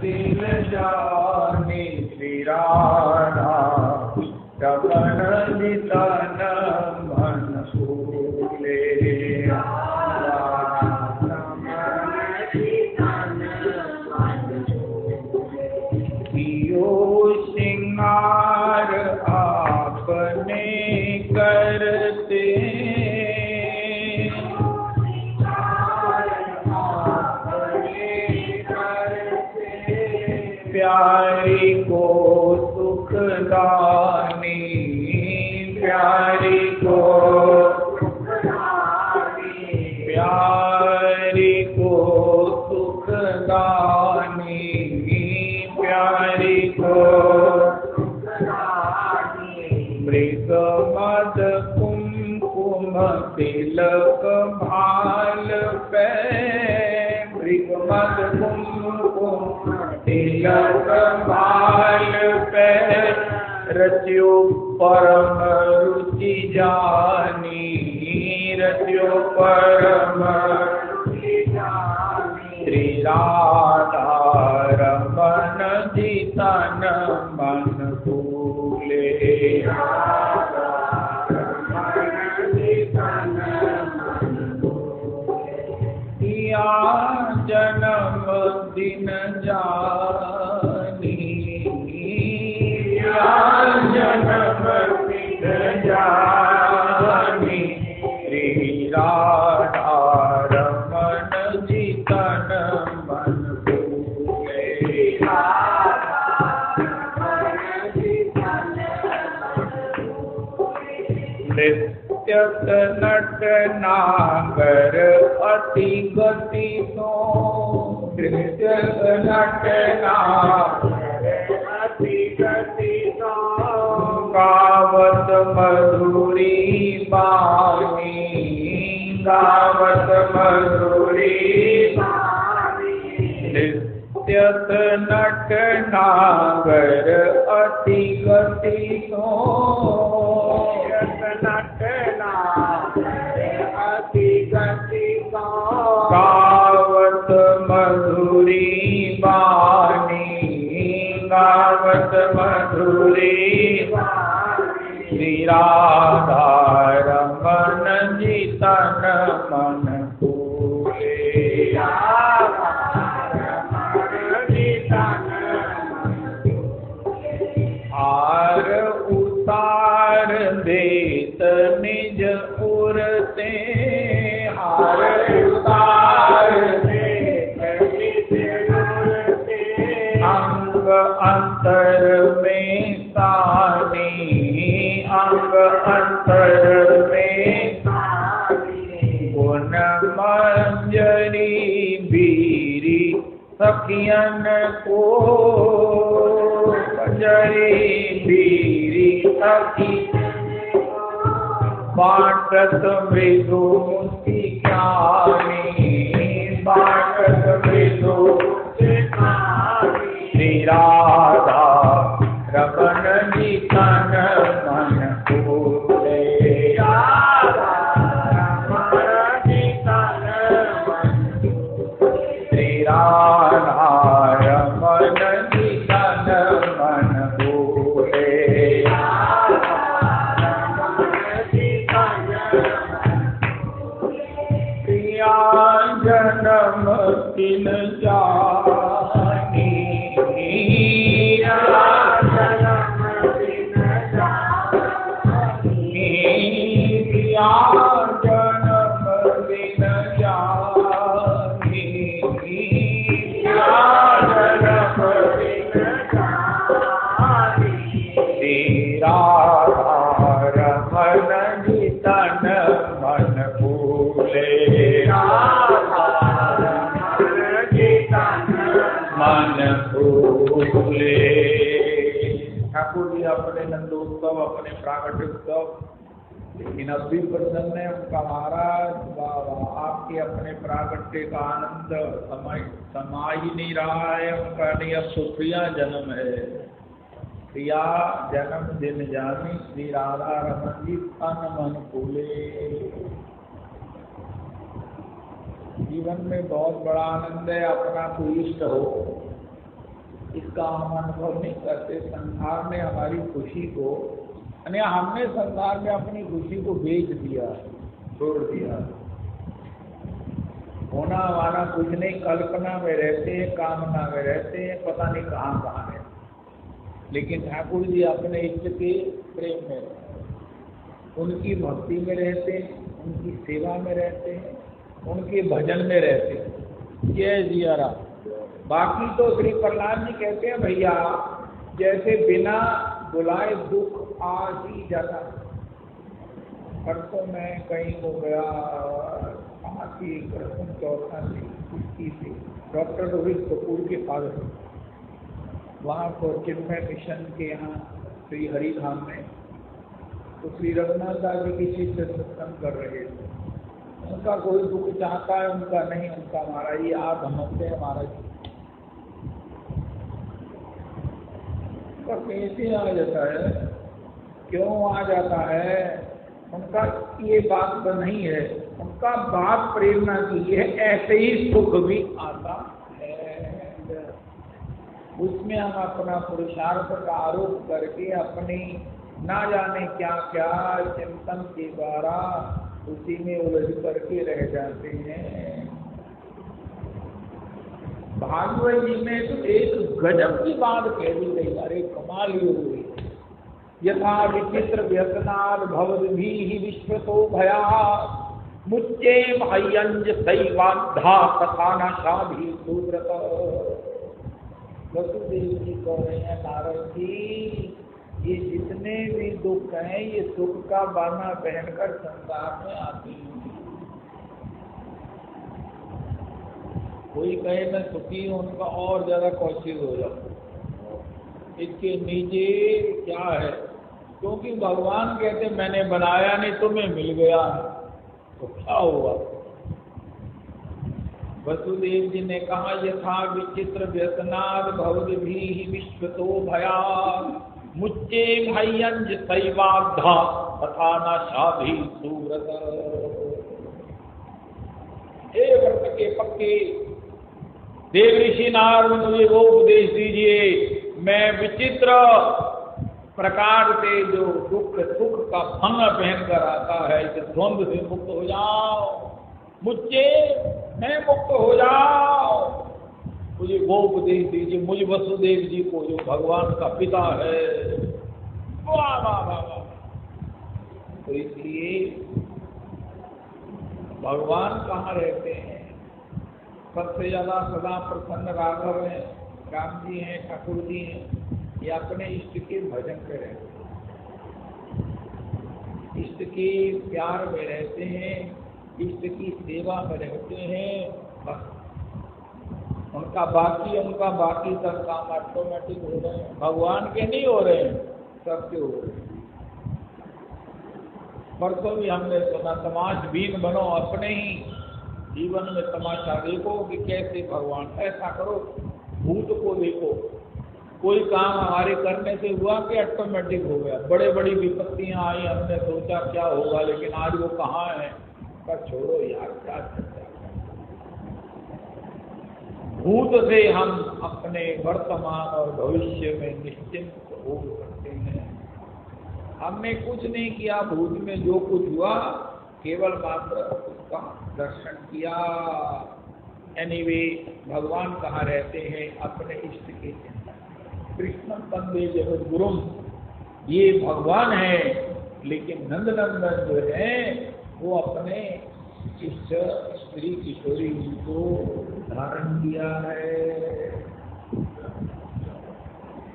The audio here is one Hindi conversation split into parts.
दिल जानी श्री राधा रमन जी तन मन फूले कियो सिंगार आपने करते प्यारी को सुखदानी प्यारी को सुखदानी प्यारी को मृग मद कुमकुम तिलक भाल पे मृग मद कुमकुम तिलक भाल पे रच्यो परम रुचि जानी रच्यो परम रुचि जानी श्री राधा रमन जी तन मन फूले या जन्म दिन जानी या जन्म दिन जानी श्री राधा रमन जी तन मन फूले नृत्यत नट नागर अति गति तो नृत्यत नट नागर अति गति तो गावत मधुरी बानी गावत मधुरी बानी नृत्यत नट नागर अति गति तो गावत मधुरी बानी गावत मधुरी श्री राधा रमन जी तन मन फूले हार उतार देत निज उरते हार उतार देत निज उरते अंग अंतर में सानी अंग अंतर में सानी गुण मंजरी बीरी सखियन को मंजरी बीरी सखी बाटत मृदु मुस्कानी बाटत मृदु श्री राधा रमन जी तन मन फूले श्री राधा रमन जी तन मन फूले जन्म दिन जानी जन्म दिन जानी जन्म दिन जानी जन्म दिन जानी राधा रमन जी तन मन फूले मन फूले। ठाकुर जी अपने नंदोत्सव अपने प्रागट्योत्सव लेकिन अब भी प्रसन्न है उनका महाराज बाबा आपके अपने प्रागट्य का आनंद समा ही नहीं रहा है उनका नहीं अब तो प्रिया जन्म है प्रिया जन्म दिन जानी श्री राधा रमन जी तन मन फूले। जीवन में बहुत बड़ा आनंद है अपना कोई इष्ट हो इसका हम अनुभव नहीं करते। संसार ने हमारी खुशी को, यानी हमने संसार में अपनी खुशी को बेच दिया, छोड़ दिया। होना हमारा कुछ नहीं, कल्पना में रहते हैं, कामना में रहते हैं, पता नहीं कहाँ कहाँ है। लेकिन ठाकुर जी अपने इष्ट के प्रेम में रहते हैं, उनकी भक्ति में रहते हैं, उनकी सेवा में रहते हैं, उनके भजन में रहते हैं। जय जिया राम। बाकी तो श्री प्रहलाद जी कहते हैं भैया जैसे बिना बुलाए दुख आ ही जाता। परसों मैं कहीं हो गया, कहाँ की कृष्ण चौथा थी, डॉक्टर रोहित कपूर के फादर, वहाँ पर चिन्मय मिशन के यहाँ श्री हरिधाम में तो श्री रघुनाथ दास जी किसी से सत्संग कर रहे थे। उनका कोई दुख चाहता है, उनका नहीं, उनका महाराज ये आप समझते हैं महाराज कैसे आ जाता है, क्यों आ जाता है, उनका ये बात तो नहीं है। उनका बात प्रेरणा की है, ऐसे ही सुख भी आता है। उसमें हम अपना पुरुषार्थ का आरोप करके अपनी ना जाने क्या क्या चिंतन के द्वारा उसी में उलझ करके रह जाते हैं। भागवत जी में तो एक गजब की बात कह दी गई, अरे कमाल ही हुई। यथा विचित्र व्यसनाद भवद्भिः विश्वतो भया मुच्चे भयंज दैवाद्धा तथा न शाभी सुब्रत। वसुदेव जी कह रहे हैं नारद जी ये जितने भी दुख हैं ये सुख का बाना पहनकर संसार में आते हैं। कोई कहे मैं सुखी हूं, उनका और ज्यादा कौशिक हो जाओ, इसके नीचे क्या है, क्योंकि भगवान कहते मैंने बनाया नहीं, तुम्हें मिल गया, तो क्या हुआ। वसुदेव जी ने कहा यथा विचित्र व्यसनाद भवद्भिः विश्वतो भया मुच्चे भयंज दैवाद्धा तथा न शाभी सुव्रत। हे व्रत के पक्के देव ऋषि नारद मुझे वो उपदेश दीजिए, मैं विचित्र प्रकार से जो दुख सुख का फन पहन कर आता है इस द्वंद्व से मुक्त हो जाओ, मुझसे मैं मुक्त हो जाओ, मुझे वो उपदेश दीजिए। मुझ वसुदेव जी को जो भगवान का पिता है, वाह वाह वाह वाह। तो इसलिए भगवान कहाँ रहते हैं, सबसे ज्यादा सदा प्रसन्न राघव है, राम जी हैं, ठाकुर जी हैं। ये अपने इष्ट के भजन पे रहते हैं, इष्ट के प्यार में रहते हैं, इष्ट की सेवा में रहते हैं। बस उनका बाकी सब काम ऑटोमेटिक हो रहे हैं, भगवान के नहीं हो रहे हैं, सबके हो रहे हैं। परसों भी हमने सुना तमाशबीन बनो, अपने ही जीवन में तमाशा देखो कि कैसे भगवान, ऐसा करो भूत को देखो, कोई काम हमारे करने से हुआ कि ऑटोमेटिक हो गया। बड़े बड़ी विपत्तियां आई, हमने सोचा क्या होगा, लेकिन आज वो कहाँ है, पर छोड़ो यार, क्या चलता है। भूत से हम अपने वर्तमान और भविष्य में निश्चिंत हो सकते हैं। हमने कुछ नहीं किया, भूत में जो कुछ हुआ केवल मात्र उसका दर्शन किया। एनीवे भगवान कहाँ रहते हैं, अपने इष्ट के कृष्ण वंदे जगत गुरुम, ये भगवान है। लेकिन नंदनंदन जो है वो अपने इष्ट श्री किशोरी जी को धारण किया है।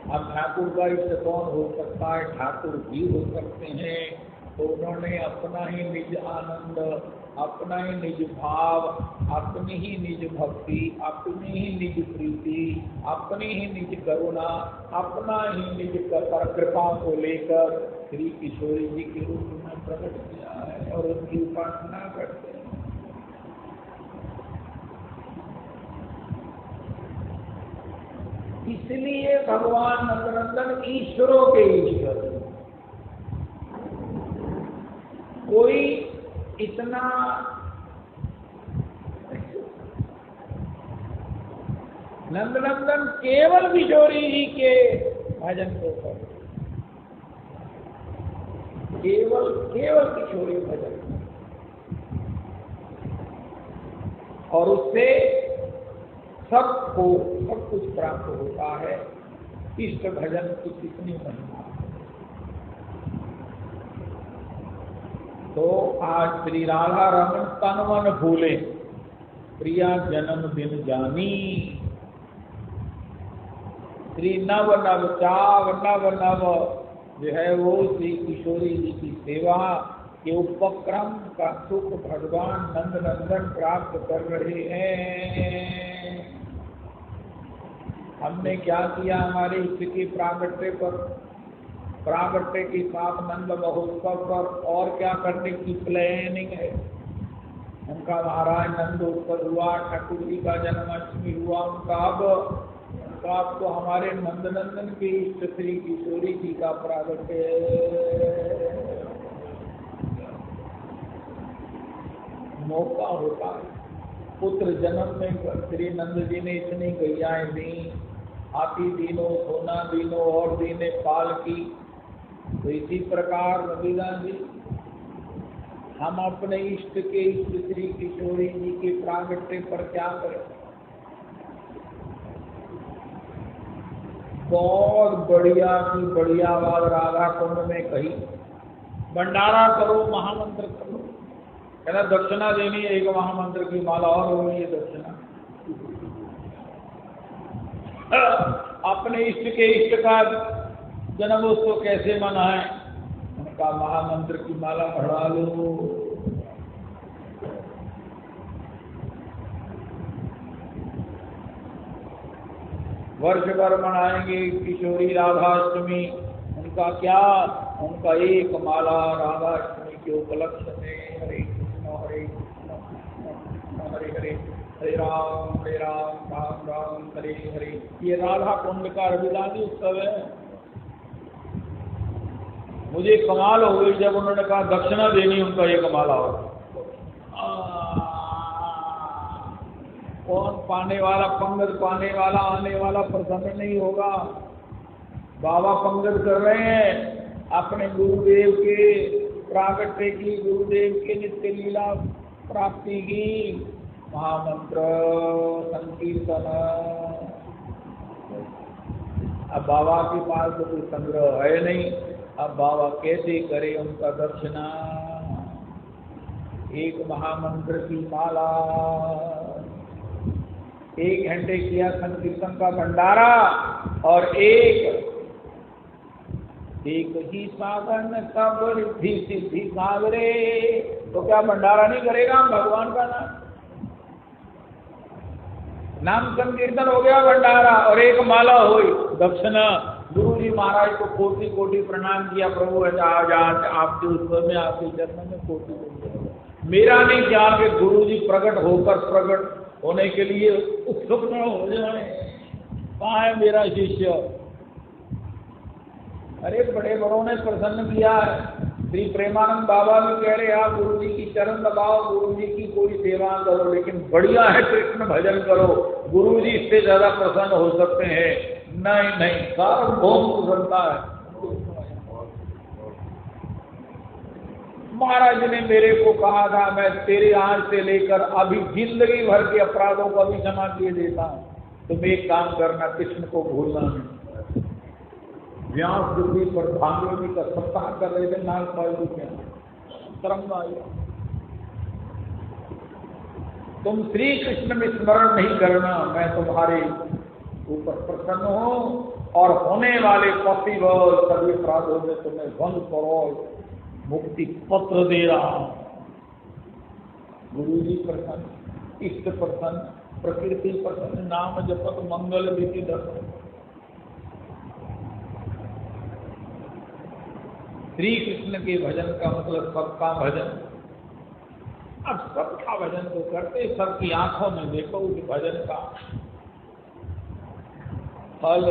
अब ठाकुर का इष्ट कौन हो सकता है, ठाकुर भी हो सकते हैं। तो उन्होंने अपना ही निज आनंद, अपना ही निज भाव, अपनी ही निज भक्ति, अपनी ही निज प्रीति, अपनी ही निज करुणा, अपना ही निज कृपा को लेकर श्री किशोरी जी के रूप में प्रकट किया है और उनकी उपासना करते हैं। इसलिए भगवान नंदनंदन ईश्वरों के ईश्वर। कोई इतना नंदनंदन केवल किशोरी जी के भजन को करो, केवल केवल किशोरी भजन, और उससे सबको सब कुछ प्राप्त होता है। इष्ट भजन की कितनी महिमा। तो आज श्री राधा रमन तन मन भूले, प्रिया जन्म दिन जानी। श्री नव नव चाव नव नव जो है वो श्री किशोरी जी की सेवा के उपक्रम का सुख भगवान नंद नंदन प्राप्त कर रहे हैं। हमने क्या किया हमारे इष्ट के प्रागट्य पर, प्रागट्य के साथ नंद महोत्सव पर और क्या करने की प्लानिंग है। उनका महाराज नंदोत्सव हुआ, ठाकुर जी का जन्माष्टमी हुआ, उनका अब तो हमारे नंदनंदन के इष्ट श्री किशोरी जी का प्रागट्य मौका होता है। पुत्र जन्म में श्री नंद जी ने इतनी गैयाएं दी, हाथी दीनो, सोना दीनो और दीने पाल की। तो इसी प्रकार रविदास जी हम अपने इष्ट के इष्ट श्री किशोरी जी के प्रागट्य पर क्या करें। बहुत बढ़िया की बढ़िया बात राधा कुंड में कही, भंडारा करो, महामंत्र करो। कहना दक्षिणा देनी है, एक महामंत्र की माला और होगी ये दक्षिणा। अपने इष्ट के इष्ट का जन्मोत्सव कैसे मनाएं? उनका महामंत्र की माला बढ़ा लो। वर्ष भर मनाएंगे किशोरी राधाष्टमी, उनका क्या, उनका एक माला राधाष्टमी के उपलक्ष्य में हरे कृष्ण हरे कृष्ण हरे हरे हरे राम राम राम हरे हरे। ये राधा कुंड का रविदासी उत्सव है। मुझे कमाल हो गई जब उन्होंने कहा दक्षिणा देनी उनका एक माला हो। कौन पाने वाला, पंगत पाने वाला, आने वाला प्रसन्न नहीं होगा। बाबा पंगत कर रहे हैं अपने गुरुदेव के प्रागट्य की, गुरुदेव के नित्य लीला प्राप्ति की, महामंत्र संकीर्तन। अब बाबा के पास तो कोई संग्रह है नहीं, अब बाबा कैसे करे उनका दक्षिणा। एक महामंत्र की माला, 1 घंटे किया संकीर्तन का भंडारा, और एक ही साधन सब रिद्धि सिद्धि सागरे। तो क्या भंडारा नहीं करेगा भगवान का नाम संकीर्तन हो गया भंडारा, और एक माला हुई दक्षिणा। गुरु जी महाराज को कोटि कोटि प्रणाम किया। प्रभु आज आपके उत्सव में, आपके जन्म में कोटि कोटि। मेरा नहीं ख्याल कि गुरु जी प्रकट होने के लिए उत्सुक न हो जाए। कहाँ है मेरा शिष्य? अरे बड़े बड़ों ने प्रसन्न किया है। श्री प्रेमानंद बाबा भी कह रहे आप गुरु जी की चरण दबाओ, गुरु जी की कोई सेवा करो, लेकिन बढ़िया है कृष्ण भजन करो, गुरु जी इससे ज्यादा प्रसन्न हो सकते हैं। नहीं, सार्वभौम प्रसन्नता है। महाराज ने मेरे को कहा था मैं तेरे आज से लेकर अभी जिंदगी भर के अपराधों को भी क्षमा किए देता हूं। तुम एक काम करना, कृष्ण को भूलना नहीं। व्यास दुर्वी पर भागवती का सप्ताह कर रहे थे, नाग पालू के तुम श्री कृष्ण में स्मरण नहीं करना, मैं तुम्हारे ऊपर प्रसन्न हूं और होने वाले पॉसिबल सभी अपराधों में तुम्हें 1 मुक्ति पत्र दे रहा हूं। गुरु जी प्रसन्न, इष्ट प्रसन्न, प्रकृति प्रसन्न, नाम जपत मंगल विधि दर्शन। श्री कृष्ण के भजन का मतलब सबका भजन। अब सबका भजन तो करते, सबकी आंखों में देखो उस भजन का फल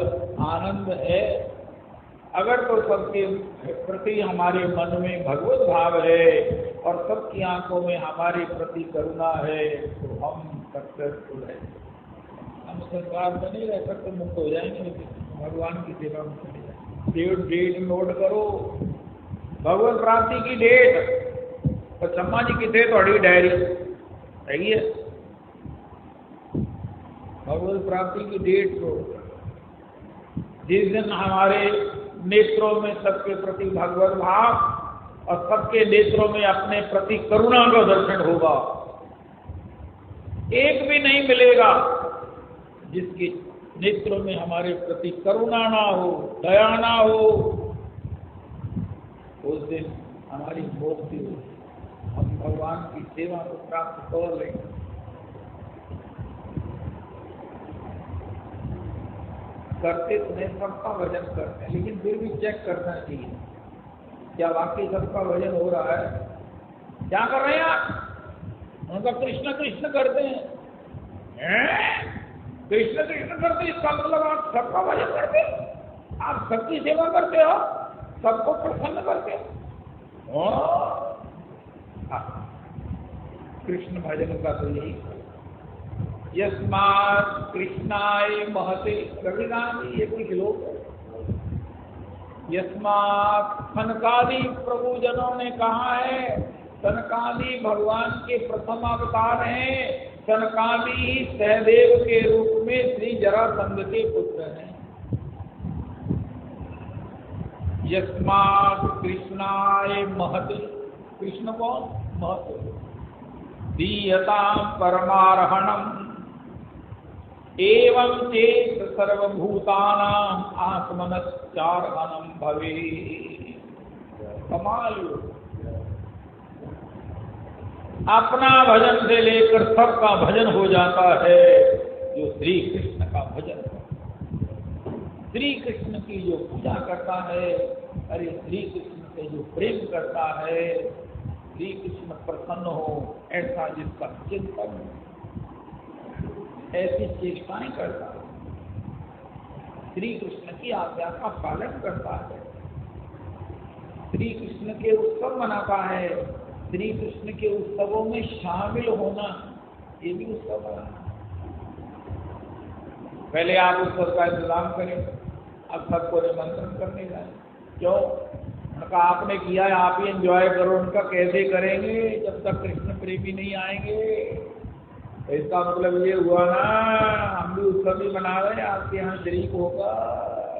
आनंद है। अगर तो सबके प्रति हमारे मन में भगवत भाव है और सबकी आंखों में हमारे प्रति करुणा है तो हम सक्सेसफुल है, हम संसार में नहीं रह सकते, मुक्त हो जाएंगे, भगवान की सेवा में चले जाए। डेट नोट करो, भगवत प्राप्ति की डेट। तो सम्मा जी की थे थोड़ी डायरी सही है, भगवत प्राप्ति की डेट को, जिस दिन हमारे नेत्रों में सबके प्रति भगवत भाव और सबके नेत्रों में अपने प्रति करुणा का दर्शन होगा। एक भी नहीं मिलेगा जिसके नेत्रों में हमारे प्रति करुणा ना हो, दया ना हो। उस दिन हमारी मुक्ति हो, हम भगवान की सेवा को प्राप्त कर लेंगे। करते तो नहीं, सबका वजन करते हैं, लेकिन फिर भी चेक करना चाहिए क्या वाकई सबका वजन हो रहा है। क्या कर रहे हैं आप? उनका कृष्ण कृष्ण करते हैं, कृष्ण कृष्ण करते, इसका मतलब आप सबका भजन करते, आप सबकी सेवा करते हो, सबको प्रसन्न करते हो। कृष्ण भजन का तो यही, यस्मात् कृष्णाय महते, रविदास ये कुछ लोग, यस्मात् सनकादि प्रभु जनों ने कहा है, सनकादि भगवान के प्रथम अवतार हैं, सनकादि सहदेव के रूप में श्री जरासंध के पुत्र हैं। यस्मात् कृष्णाय महते, कृष्ण कौन? महते, दीयतां परमार्हणम् एवं चेत सर्वभूतानां आत्मनश्चार्हणम् भवेत्। कमाल, अपना भजन से लेकर सबका भजन हो जाता है जो श्री कृष्ण का भजन है। श्री कृष्ण की जो पूजा करता है, अरे श्री कृष्ण से जो प्रेम करता है, श्री कृष्ण प्रसन्न हो ऐसा जिसका चिंतन, ऐसी चेष्टाएं करता है, श्री कृष्ण की आज्ञा का पालन करता है, श्री कृष्ण के उत्सव मनाता है, श्री कृष्ण के उत्सवों में शामिल होना, ये भी उत्सव मनाना। पहले आप उत्सव का इंतजाम करें, अब सबको निमंत्रण करने जाए। क्यों? उनका आपने किया है, आप ही एंजॉय करो। उनका कैसे करेंगे जब तक कृष्ण प्रेमी नहीं आएंगे? इसका मतलब ये हुआ ना, हम भी उत्सव भी मना रहे हैं, आपके यहाँ शरीक होगा,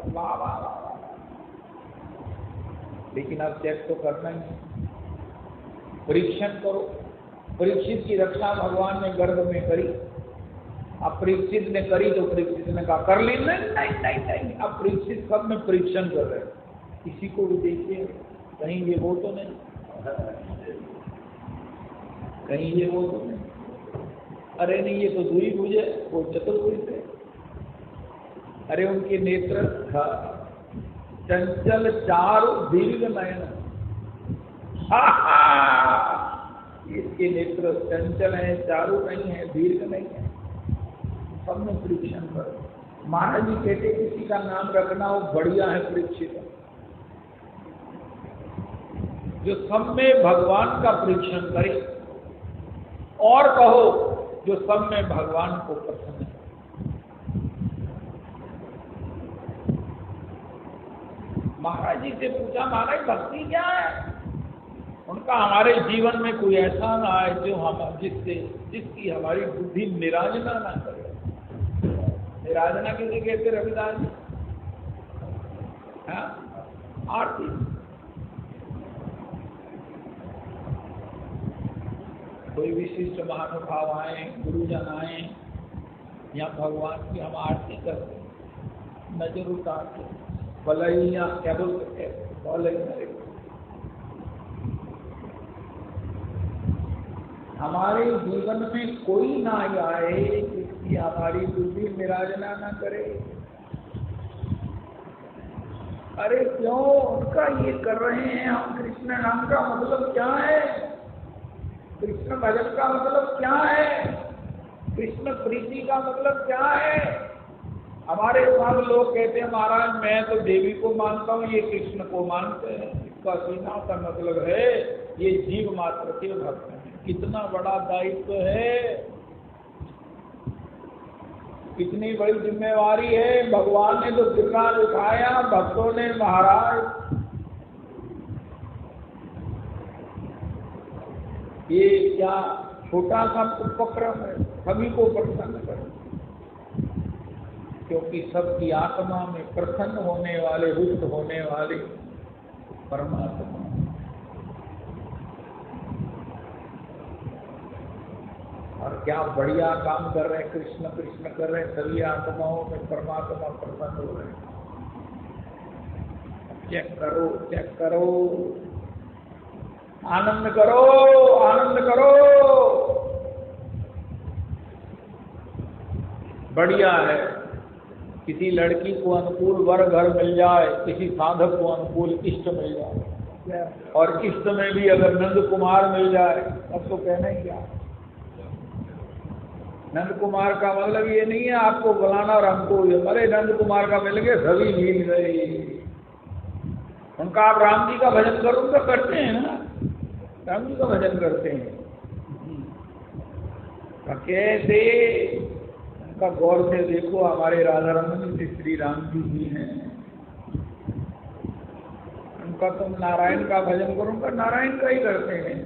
वाह वाह वाह। लेकिन अब चेक तो करना ही, परीक्षण करो। परीक्षित की रक्षा भगवान ने गर्भ में करी, अब परीक्षित ने करी तो परीक्षित ने कहा कर ली, नहीं नहीं नहीं नहीं। अब परीक्षित सब में परीक्षण कर रहे हैं, किसी को भी देखिए कहीं ये वो तो नहीं, कहीं ये वो तो नहीं, अरे नहीं ये तो दूरी बुझे, वो चतुर्भुज थे। अरे उनके नेत्र चंचल चारु दीर्घ नयन, इसके नेत्र चंचल है, चारु नहीं है, दीर्घ नहीं है। सब में परीक्षण करो। महाराज जी कहते किसी का नाम रखना हो बढ़िया है परीक्षित, जो सब में भगवान का परीक्षण करे, और कहो जो सब में भगवान को पसंद है। महाराज जी से पूछा, महाराज भक्ति क्या है? उनका हमारे जीवन में कोई ऐसा ना आए जो हम जिसकी हमारी बुद्धि निराजना ना करे। निराजना किसे कहते रविदास जी? आरती। कोई विशिष्ट महानुभाव आए, गुरुजन आए, या भगवान की हम आरती करते, नजर उतारते, बलैया क्या बोलते हैं, बलैया। हमारे जीवन में कोई ना आए जिसकी हमारी बुद्धि निराजना ना करे। अरे क्यों उनका ये कर रहे हैं हम? कृष्ण नाम का मतलब क्या है? कृष्ण भजन का मतलब क्या है? कृष्ण प्रीति का मतलब क्या है? हमारे सब लोग कहते हैं महाराज मैं तो देवी को मानता हूँ, ये कृष्ण को मानते हैं। इसका सीधा सा मतलब है ये जीव मात्र के भक्त हैं। कितना बड़ा दायित्व है। कितनी बड़ी जिम्मेवारी है। भगवान ने तो गिरराज उठाया, भक्तों ने महाराज ये क्या छोटा सा उपक्रम है, सभी को प्रसन्न करें, क्योंकि सबकी आत्मा में प्रसन्न होने वाले, रुष्ट होने वाले परमात्मा। और क्या बढ़िया काम कर रहे हैं, कृष्ण कृष्ण कर रहे हैं, सभी आत्माओं में परमात्मा प्रसन्न हो रहे हैं। चेक करो, चेक करो, आनंद करो, आनंद करो। बढ़िया है, किसी लड़की को अनुकूल वर घर मिल जाए, किसी साधक को अनुकूल इष्ट मिल जाए, और इष्ट में भी अगर नंद कुमार मिल जाए तब तो कहना ही क्या। नंद कुमार का मतलब ये नहीं है आपको बुलाना और हमको, अरे नंद कुमार का मिल गए, सभी मिल गए। उनका आप राम जी का भजन करो तो करते हैं ना, राम जी का भजन करते हैं। कैसे उनका गौर से देखो, हमारे राधा रमन जी श्री राम जी भी हैं। उनका तुम नारायण का भजन करो, उनका नारायण का ही करते हैं।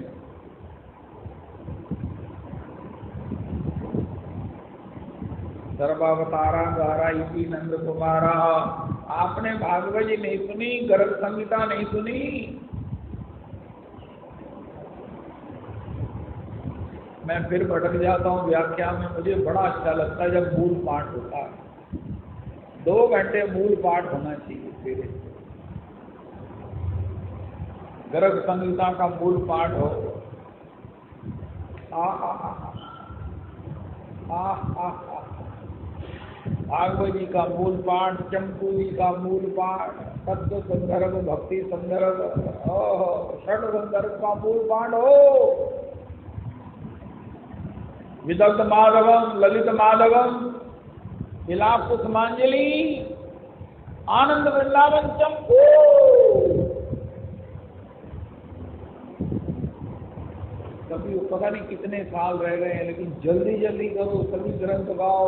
सर्वावतारा द्वारा इसी नंद कुमारा। आपने भागवत जी नहीं सुनी, गर्ग संहिता नहीं सुनी? मैं फिर भटक जाता हूँ व्याख्या में, मुझे बड़ा अच्छा लगता है जब मूल पाठ होता है। 2 घंटे मूल पाठ होना चाहिए फिर। गर्ग संहिता का मूल पाठ हो, भागवत जी का मूल पाठ, चंपू जी का मूल पाठ, तत्व संदर्भ, भक्ति संदर्भ, षड संदर्भ का मूल पाठ हो। विदग्ध माधवम, ललित माधवम, विलाप कुसुमांजलि, आनंद वृंदावन चंपू। कभी पता नहीं कितने साल रह गए हैं, लेकिन जल्दी जल्दी करो, सभी ग्रंथ गाओ,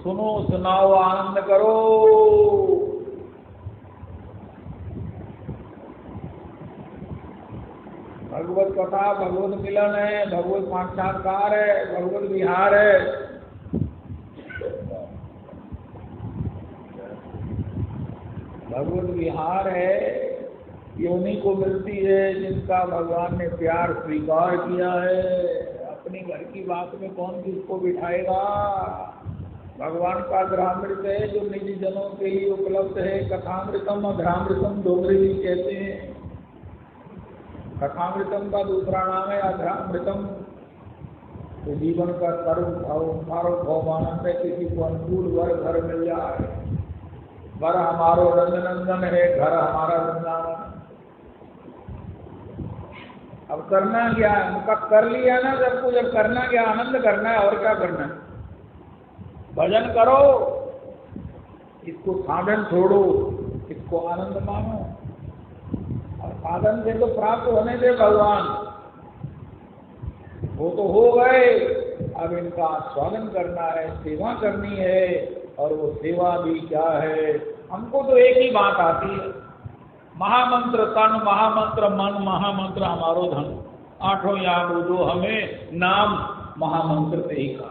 सुनो, सुनाओ, आनंद करो। भगवत कथा, भगवत मिलन है, भगवत साक्षात्कार है, भगवत विहार है। भगवत विहार है, ये उन्हीं को मिलती है जिनका भगवान ने प्यार स्वीकार किया है। अपनी घर की बात में कौन किसको बिठाएगा। भगवान का ग्रहामृत है जो निजी जनों के लिए उपलब्ध है। कथामृतम अघ्रामृतम डोगरी जी कहते हैं। कथामृतम का दूसरा नाम है अघ्रामृतम। तो जीवन का सार्वभौमानंद है, किसी को अनुकूल वर घर मिल जाए। वर हमारो रंगनंदन है, घर हमारा वृंदावन। अब करना क्या है, उनका कर लिया ना सब कुछ। अब करना क्या, आनंद करना है, और क्या करना है। भजन करो, इसको साधन छोड़ो, इसको आनंद मानो। और साधन से तो प्राप्त होने दे भगवान, वो तो हो गए। अब इनका स्वागत करना है, सेवा करनी है। और वो सेवा भी क्या है, हमको तो एक ही बात आती है, महामंत्र तन, महामंत्र मन, महामंत्र हमारो धन। 8 याद दो हमें, नाम महामंत्र से ही का।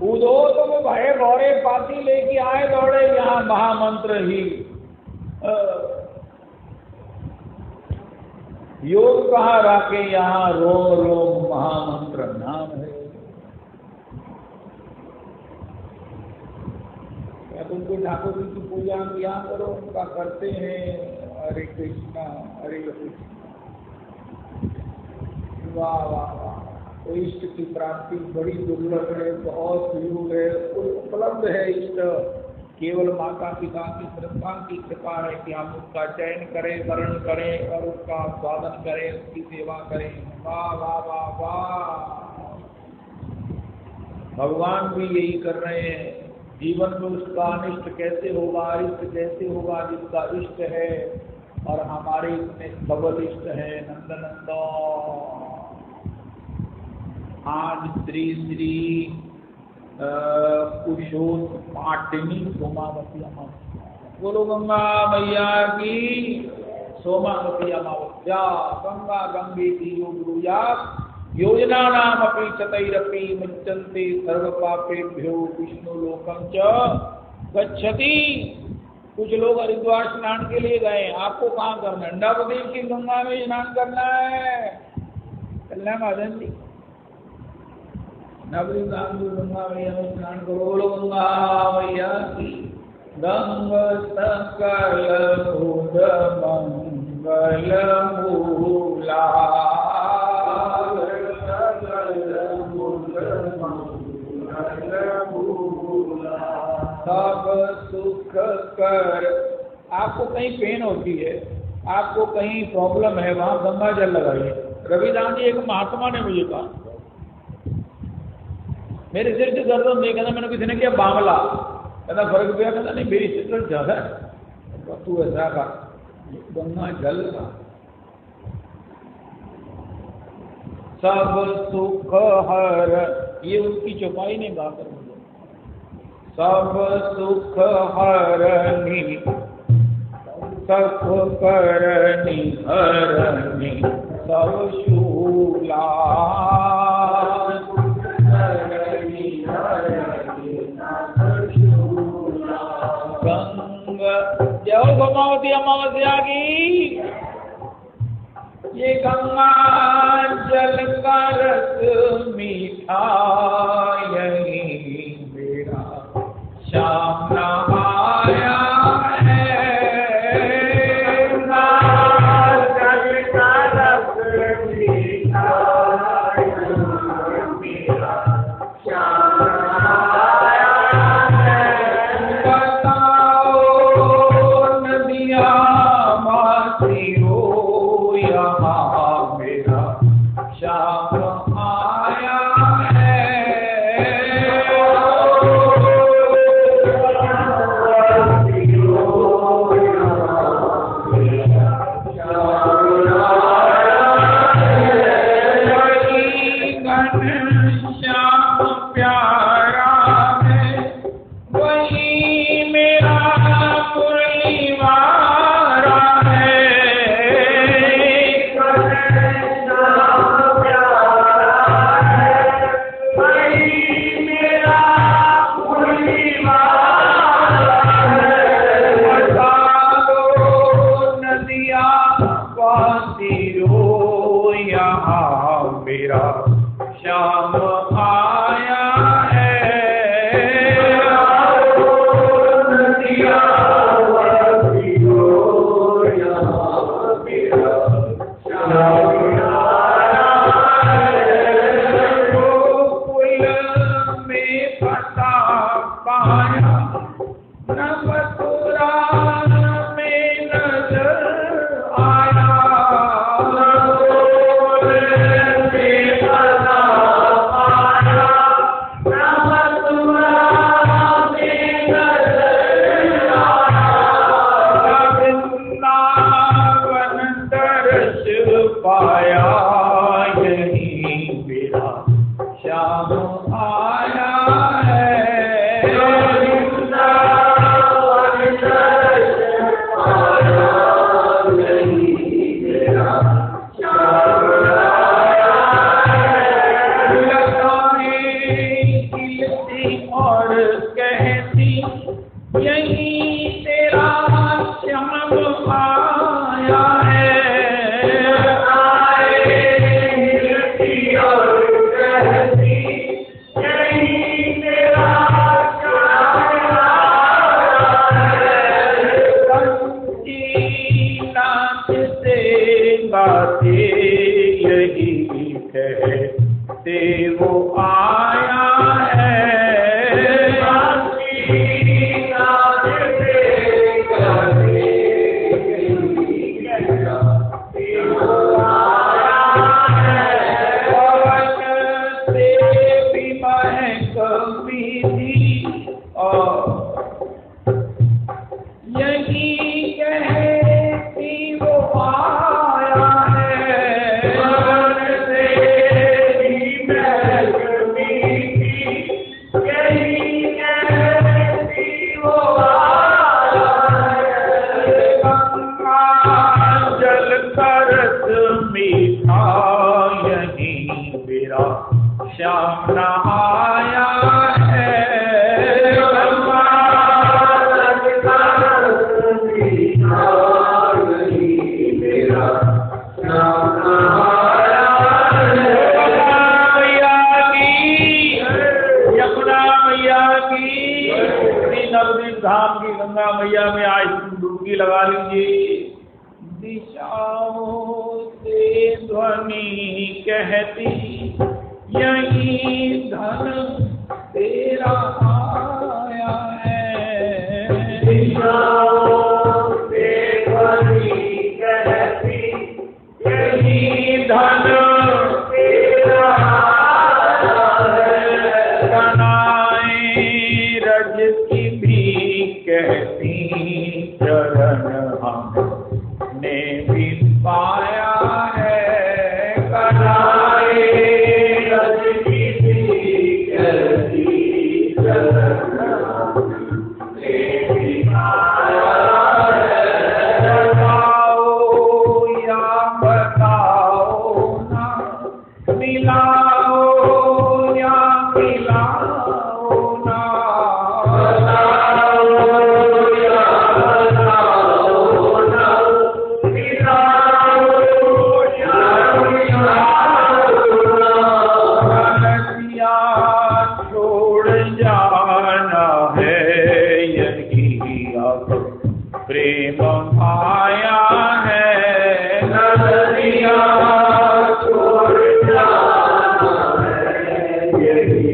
कूदो तो वो भय गौरे पाती लेके आए दौड़े, यहाँ महामंत्र ही। योग कहाँ राके, यहाँ रोम रोम महामंत्र नाम है। तुमको ठाकुर जी की पूजा किया करो, उनका करते हैं। हरे कृष्णा हरे कृष्णा। वाह वाह वाह। तो इष्ट की प्राप्ति बड़ी दुर्लभ है, बहुत योग है, उपलब्ध है। इष्ट केवल माता पिता की श्रद्धा की कृपा है कि हम उसका चयन करें, वर्ण करें और उसका स्वागत करें, उसकी सेवा करें। वाह वाह वाह वाह। भगवान भी यही कर रहे हैं। जीवन में उसका अनिष्ट कैसे होगा, अरिष्ट कैसे होगा, जिसका इष्ट है। और हमारे इतने सबल इष्ट है, नंदनंदन। आज श्री श्री कुशोत पाटिनी सोमावती अमावस्या। बोलो गंगा मैया की सोमावती अमावस्या। गंगा गंगे की योग योजना नाम अपनी चतैरपि मुच्यन्ते सर्व पापेभ्यो विष्णु लोकम च गच्छति। कुछ लोग हरिद्वार स्नान के लिए गए, आपको कहाँ करना है? नवद्वीप की गंगा में स्नान करना है। कल्याण महाजन जी नवद्वीप गंगा मैया में स्नान करो। बोलो गंगा मैया की। गंगा सकल बुध मंगल मूला सब सुख कर। आपको कहीं पेन होती है, आपको कहीं प्रॉब्लम है, वहां गंगा जल लगाइए। रविदास जी एक महात्मा ने मुझे कहा, मेरे सिर से दर्द नहीं, कहना मैंने किसी ने किया बांगला, कहना फर्क गया, कहना नहीं मेरी सिर दर्द ज्यादा है। तू ऐसा का गंगा जल का सब सुख हर, ये उनकी चौपाई ने गाकर मुझे। सब सुख हरनी सुख करनी हरनी सब शूला। गंगा जय गोमावती अमावस्या की। ये गंगा जल का रस मीठा यही मेरा श्याम नहाया है। गंगा जल का रस मीठा मेरा श्याम नहाया है। बताओ नदिया मासी हो यहाँ मेरा श्याम आया है। श्याम प्यारा है वही मेरा मुरली वारा है। नदिया पासी रो यहाँ मेरा श्याम आया है। नदिया पासी रो यहाँ मेरा श्याम आया है। गोकुल में पता पाया न मथुरा में नजर आया। पाया यही मेरा श्याम आया है। और कहती यही तेरा श्याम आया है। यही कहते वो आया है। श्याम नहाया है धाम की गंगा मैया में आज डुबकी लगा लीजिए। दिशाओं से ध्वनि कहती यही धन तेरा आया है। दिशाओं से ध्वनि कहती यही धन तेरा आया है। कनाए रज की कहती चरण हमने भी पाया है। कनाए रज की कहती चरण हमने भी पाया है। बताओ या बताओ ना, मिलाओ या मिलाओ ना। प्रेम आया है नदिया छोड़ जाना है यही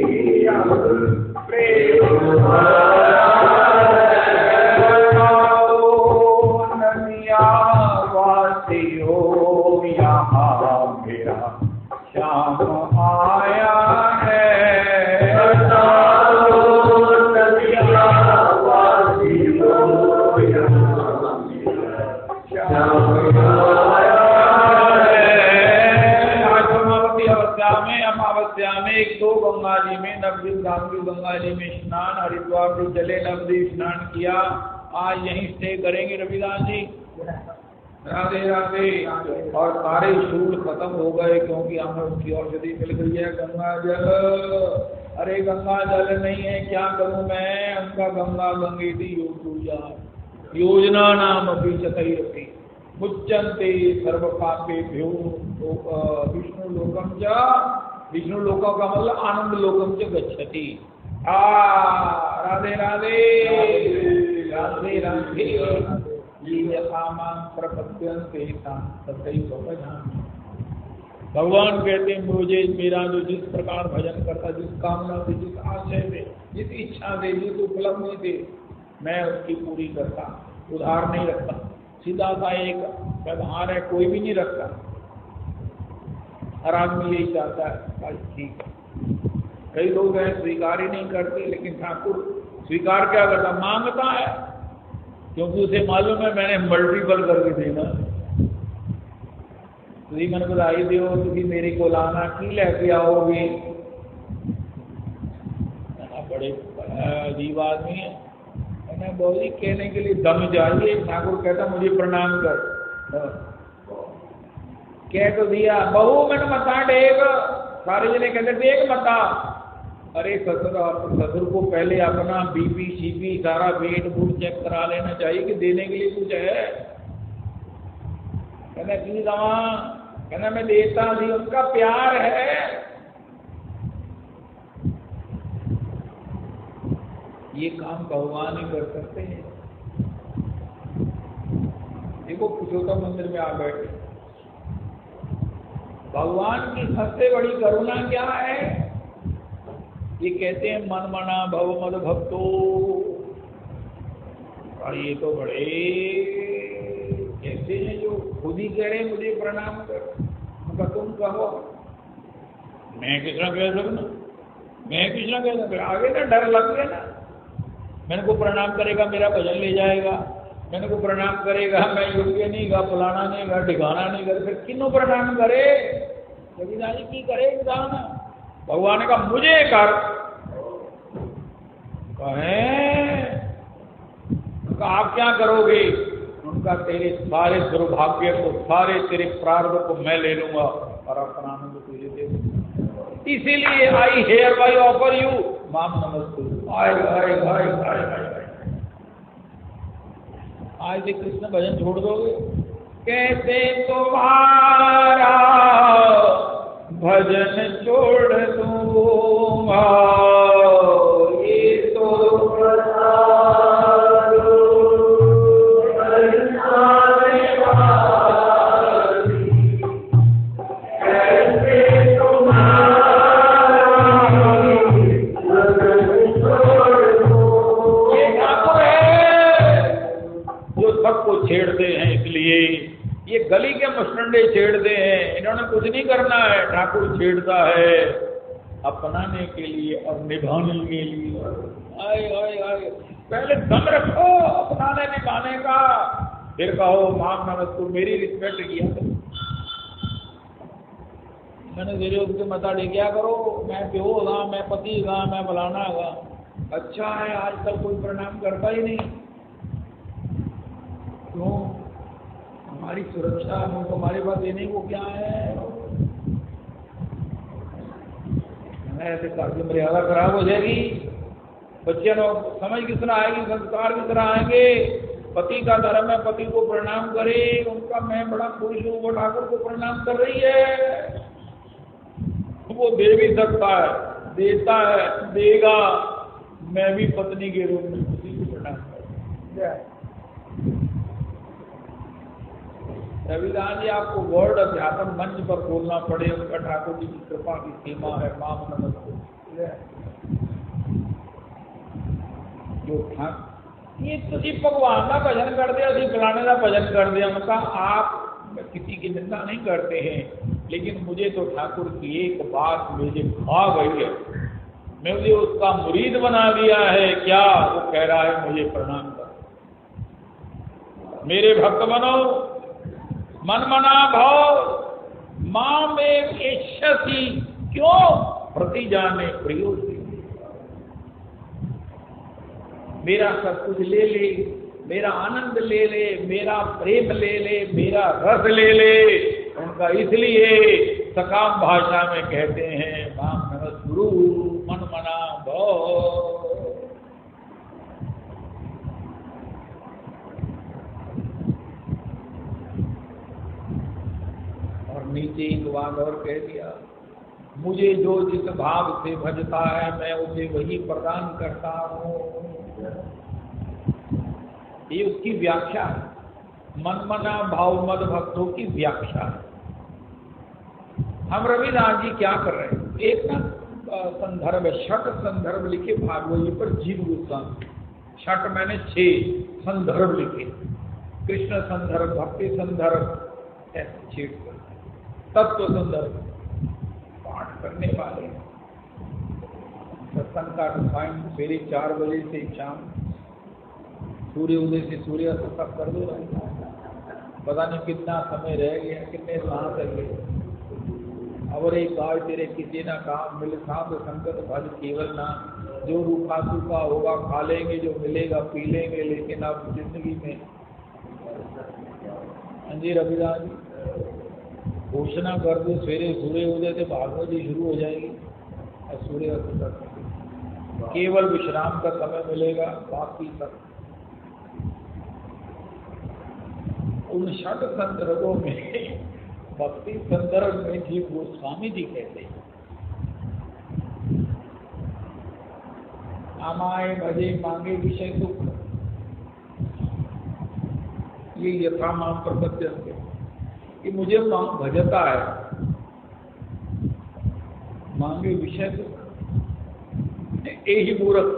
प्रेम आया है। नदिया वासियों यहाँ मेरा श्याम आया है। अमावस्या में एक दो गंगा जी में नवदीप धाम की गंगा जी में स्नान, हरिद्वार से चले नवदीप स्नान किया। आज यहीं स्टे करेंगे रविदास जी। राधे राधे। और सारे शूल खत्म हो गए क्योंकि हमें उसकी औषधि मिल गई है गंगा जल। अरे गंगा जल नहीं है क्या करूं मैं, उनका गंगा गंगेति योजना नाम अभी चतुर्थी मुच्यन्ते सर्व पापेभ्यो विष्णु लोकम च। विष्णु लोका का मतलब आनंद लोकम च गच्छति। राधे राधे राधे राधे। प्रपद्यन्ते तथैव भजामि। भगवान कहते हैं मुझे मेरा जो जिस प्रकार भजन करता, जिस कामना से, जिस आशय से, जिस इच्छा से, जिस उपलब्धि से मैं उसकी पूरी करता, उधार नहीं रखता। सीधा सा एक व्यवहार है, कोई भी नहीं रखता। हर आदमी यही चाहता है ठीक है। कई लोग हैं स्वीकार ही नहीं करते, लेकिन ठाकुर स्वीकार क्या करता, मांगता है, क्योंकि उसे मालूम है मैंने मल्टीपल करके देना। तुझी मन बधाई दो, तुझी मेरे को लाना की लेके आओगे। बड़े अजीब आदमी है। मैंने बोली कहने के लिए दम चाहिए। ठाकुर कहता मुझे प्रणाम कर। कह तो दिया बहु मैंने मता डेग। सारे जने कहते देख मता। अरे ससुर को पहले अपना बीपी सीपी सारा वेट बूट चेक करा लेना चाहिए कि देने के लिए कुछ है। कहना की दवा, कहना मैं देता नहीं, उनका प्यार है। ये काम भगवान ही कर सकते हैं। देखो पुरुषोत्तम मंदिर में आ बैठे, भगवान की सबसे बड़ी करुणा क्या है? ये कहते हैं मन मना भव मद भक्तो। और ये तो बड़े कैसे हैं जो खुद ही कह रहे हैं मुझे प्रणाम कर। उनका तुम कहो, मैं कितना कह सकूं, मैं कितना कह सकूं। आगे ना डर लग गया ना, मैंने को प्रणाम करेगा मेरा भजन ले जाएगा, मैंने को प्रणाम करेगा मैं योग्य नहीं गा, फलाना नहीं गा, ठिकाना नहीं कर, फिर किन्हों प्रणाम करे? रविदास जी की करे इंसान। भगवान का मुझे कर कहें, उनका आप क्या करोगे? उनका तेरे सारे दुर्भाग्य को, सारे तेरे प्रारब्ध को मैं ले लूंगा और अपना आनंद तुझे दे दूंगा। इसीलिए आई हेयर बाई ऑफर यू माम नमस्ते। आय आय आय आय आय। आज से कृष्ण भजन छोड़ दोगे? कैसे तुम्हारा भजन छोड़ दूंगा, ये तो छेड़ते हैं। इसलिए ये गली के मुस्टंडे छेड़ते हैं, इन्होंने कुछ नहीं करना है, ठाकुर छेड़ता है अपनाने के लिए और निभाने के लिए। आए आए आए, पहले दम रखो अपनाने निभाने का, फिर कहो माम नमस्ते मेरी रिस्पेक्ट किया करो। मैंने तेरे उसके मता दे क्या करो, मैं प्यो होगा, मैं पति होगा, मैं फलाना होगा। अच्छा है आजकल कोई प्रणाम करता ही नहीं। क्यों? हमारी सुरक्षा हम तुम्हारे पास देने को क्या है? ऐसे कार्य मर्यादा खराब हो जाएगी। बच्चे लोग समझ किस तरह आएगी, संस्कार किस तरह आएंगे। पति का धर्म है पति को प्रणाम करे, उनका मैं बड़ा खुश हूँ वो ठाकुर को प्रणाम कर रही है। वो दे भी सकता है, देता है, देगा। मैं भी पत्नी के रूप में पति को प्रणाम करूंगा। रविदास जी आपको वर्ड अध्यात्म मंच पर बोलना पड़े, उनका ठाकुर जी की कृपा की सीमा है माम नमस्ते। जो ठाकुर ये तुझी भगवान का भजन करते, अभी फलाने का भजन करते, उनका आप किसी की निंदा नहीं करते हैं, लेकिन मुझे तो ठाकुर की एक बात मुझे खा गई है, मुझे उसका मुरीद बना दिया है। क्या? वो कह रहा है मुझे प्रणाम करो, मेरे भक्त बनो, मन मना भाव मां में इच्छसी क्यों प्रति जाने प्रयोग। मेरा सब कुछ ले ले, मेरा आनंद ले ले, मेरा प्रेम ले ले, मेरा रस ले ले। उनका इसलिए सकाम भाषा में कहते हैं माम नमः गुरु मन मना भाव। नीचे एक बात और कह दिया, मुझे जो जिस भाव से भजता है मैं उसे वही प्रदान करता हूँ। ये उसकी व्याख्या है, मनमना भाव मद भक्तों की व्याख्या है। हम रविदास जी क्या कर रहे हैं, एक ना संदर्भ है, छठ संदर्भ लिखे भागवती पर जीव गोस्वामी। छठ मैंने 6 संदर्भ लिखे, कृष्ण संदर्भ, भक्ति संदर्भ, ऐसे छेड़ तत्व संदर्भ पाठ करने वाले। सत्संग का टाइम सवेरे 4 बजे से शाम सूर्य उदय से सूर्यास्त तक कर दो। पता नहीं कितना समय रह गया, कितने सांस रह गए। और एक आज तेरे किसी ना काम मिल साध संकट भज केवल ना, जो रूखा सूखा होगा खा लेंगे, जो मिलेगा पी लेंगे, लेकिन अब जिंदगी में जी रविदास जी घोषणा कर दो सवेरे सूर्य उदय से भागवत जी शुरू हो जाएगी और सूर्य अस्त तक केवल विश्राम का समय मिलेगा, बाकी तक उन छठ संदर्भों में भक्ति संदर्भ में जीव गोस्वामी जी कहते हैं आमाए भजे मांगे विषय दुख, ये यथा माम प्रपद्यन्ते कि मुझे भजता है, मांगे विषय दुख यही मूर्ख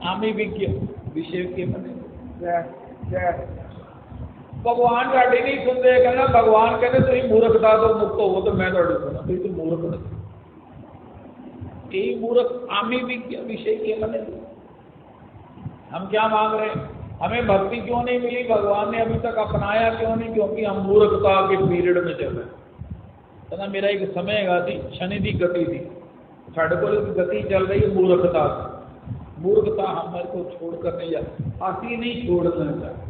आमी विज्ञ विषय के बने। भगवान साड़ी नहीं सुनते, कहना भगवान कहते तुम मूर्खता तो मुक्त हो, तो मैं थोड़ी सुना तुम मूर्ख नहीं, यही मूर्ख आमी विज्ञ विषय के बने। हम क्या मांग रहे हैं, हमें भक्ति क्यों नहीं मिली, भगवान ने अभी तक अपनाया क्यों नहीं, क्योंकि हम मूर्खता के पीरियड में चल रहे हैं। मेरा एक समय थी शनि की गति थी, साढ़े को गति चल रही है मूर्खता से। मूर्खता हमारे को छोड़कर नहीं जाती, आती नहीं छोड़ना चाहिए।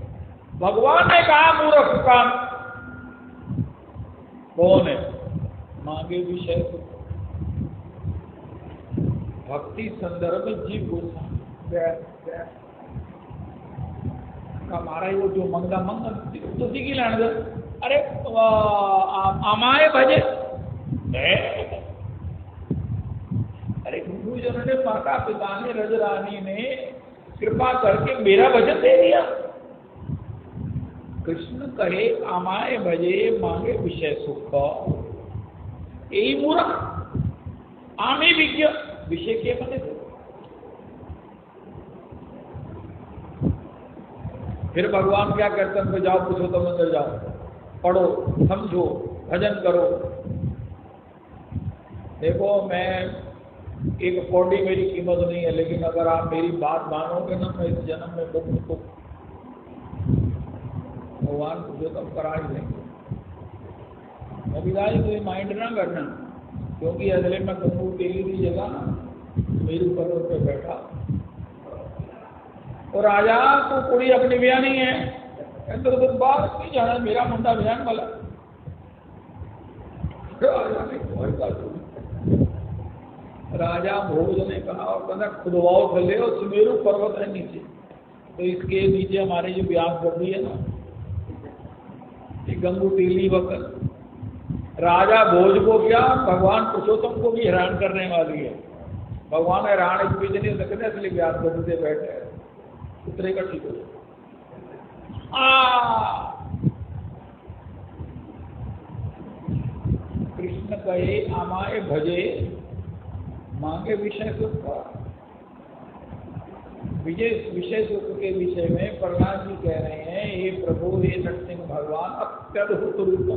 भगवान ने कहा मूर्ख का कौन है, मांगे विषय भक्ति संदर्भ में जीव गोस्वामी हमारा वो जो मंगा तुझी की लाने अरे आमाए भजे अरे गुरुजनों ने माता पिता ने रजरानी ने कृपा करके मेरा भजन दे दिया। कृष्ण कहे आमाए भजे मांगे विषय सुख, यही मूर्ख आमे विज्ञ विषय के बने थे। फिर भगवान क्या करते हैं, जाओ पुरुषोत्तम मंदिर जाओ, पढ़ो समझो भजन करो। देखो मैं एक कौड़ी मेरी कीमत नहीं है, लेकिन अगर आप मेरी बात मानोगे ना मैं इस जन्म में मुक्त को भगवान पुरुषोत्तम करा ही देंगे। अभिदाई कोई माइंड ना करना, क्योंकि अगले में गंगू तेली की जगह ना मेरे पर्वत पे बैठा और राजा तो कुड़ी अपनी ब्याह नहीं है, तो बात नहीं जाना मेरा मुंडा बयान वाला। राजा भोज ने कहा और कहना खुदवाओ थले और सुमेरु पर्वत है नीचे, तो इसके नीचे हमारे जो ब्यास गड्डी है ना, ये गंगू तेली वक्त राजा भोज को क्या भगवान पुरुषोत्तम को भी हैरान करने वाली है। भगवान हैरान इस बीच नहीं सकते, इसलिए ब्यास गड्डी से बैठे उतरे का ठीक हो। कृष्ण कहे आमाए भजे मांगे विषय सुख। विषय सुख के विषय में प्रहलाद जी कह रहे हैं, हे प्रभु हे नरसिंह भगवान अत्यद्भुत रूप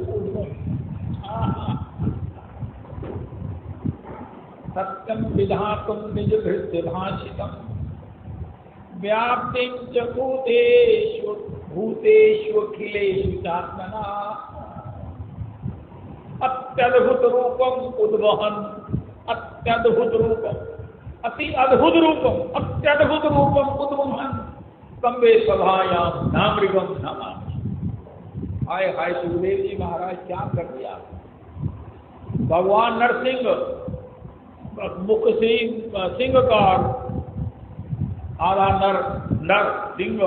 सत्यम विधातुम निज भृत्य भाषितम व्याप्तिं च भूतेषु भूतेषु अखिलेषु चात्मना अत्यद्भुत रूपम उद्वहन अत्यद्भुत रूपम अति अद्भुत रूपम अत्यद्भुत रूपम उद्वहन कंबे सभायाम नामृगम नमामि। हाय हाय सुखदेव जी महाराज क्या कर दिया। भगवान नरसिंह मुख सिंह का आधा नर सिंह,